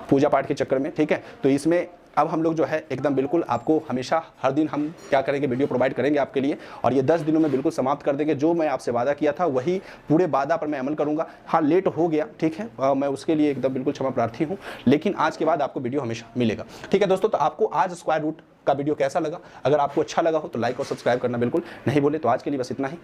A: पूजा पाठ के चक्कर में, ठीक है। तो इसमें अब हम लोग जो है एकदम बिल्कुल आपको हमेशा हर दिन हम क्या करेंगे, वीडियो प्रोवाइड करेंगे आपके लिए, और ये 10 दिनों में बिल्कुल समाप्त कर देंगे। जो मैं आपसे वादा किया था वही पूरे वादा पर मैं अमल करूंगा। हाँ लेट हो गया, ठीक है, मैं उसके लिए एकदम बिल्कुल क्षमा प्रार्थी हूँ, लेकिन आज के बाद आपको वीडियो हमेशा मिलेगा, ठीक है दोस्तों। तो आपको आज स्क्वायर रूट का वीडियो कैसा लगा, अगर आपको अच्छा लगा हो तो लाइक और सब्सक्राइब करना बिल्कुल नहीं भूले। तो आज के लिए बस इतना ही।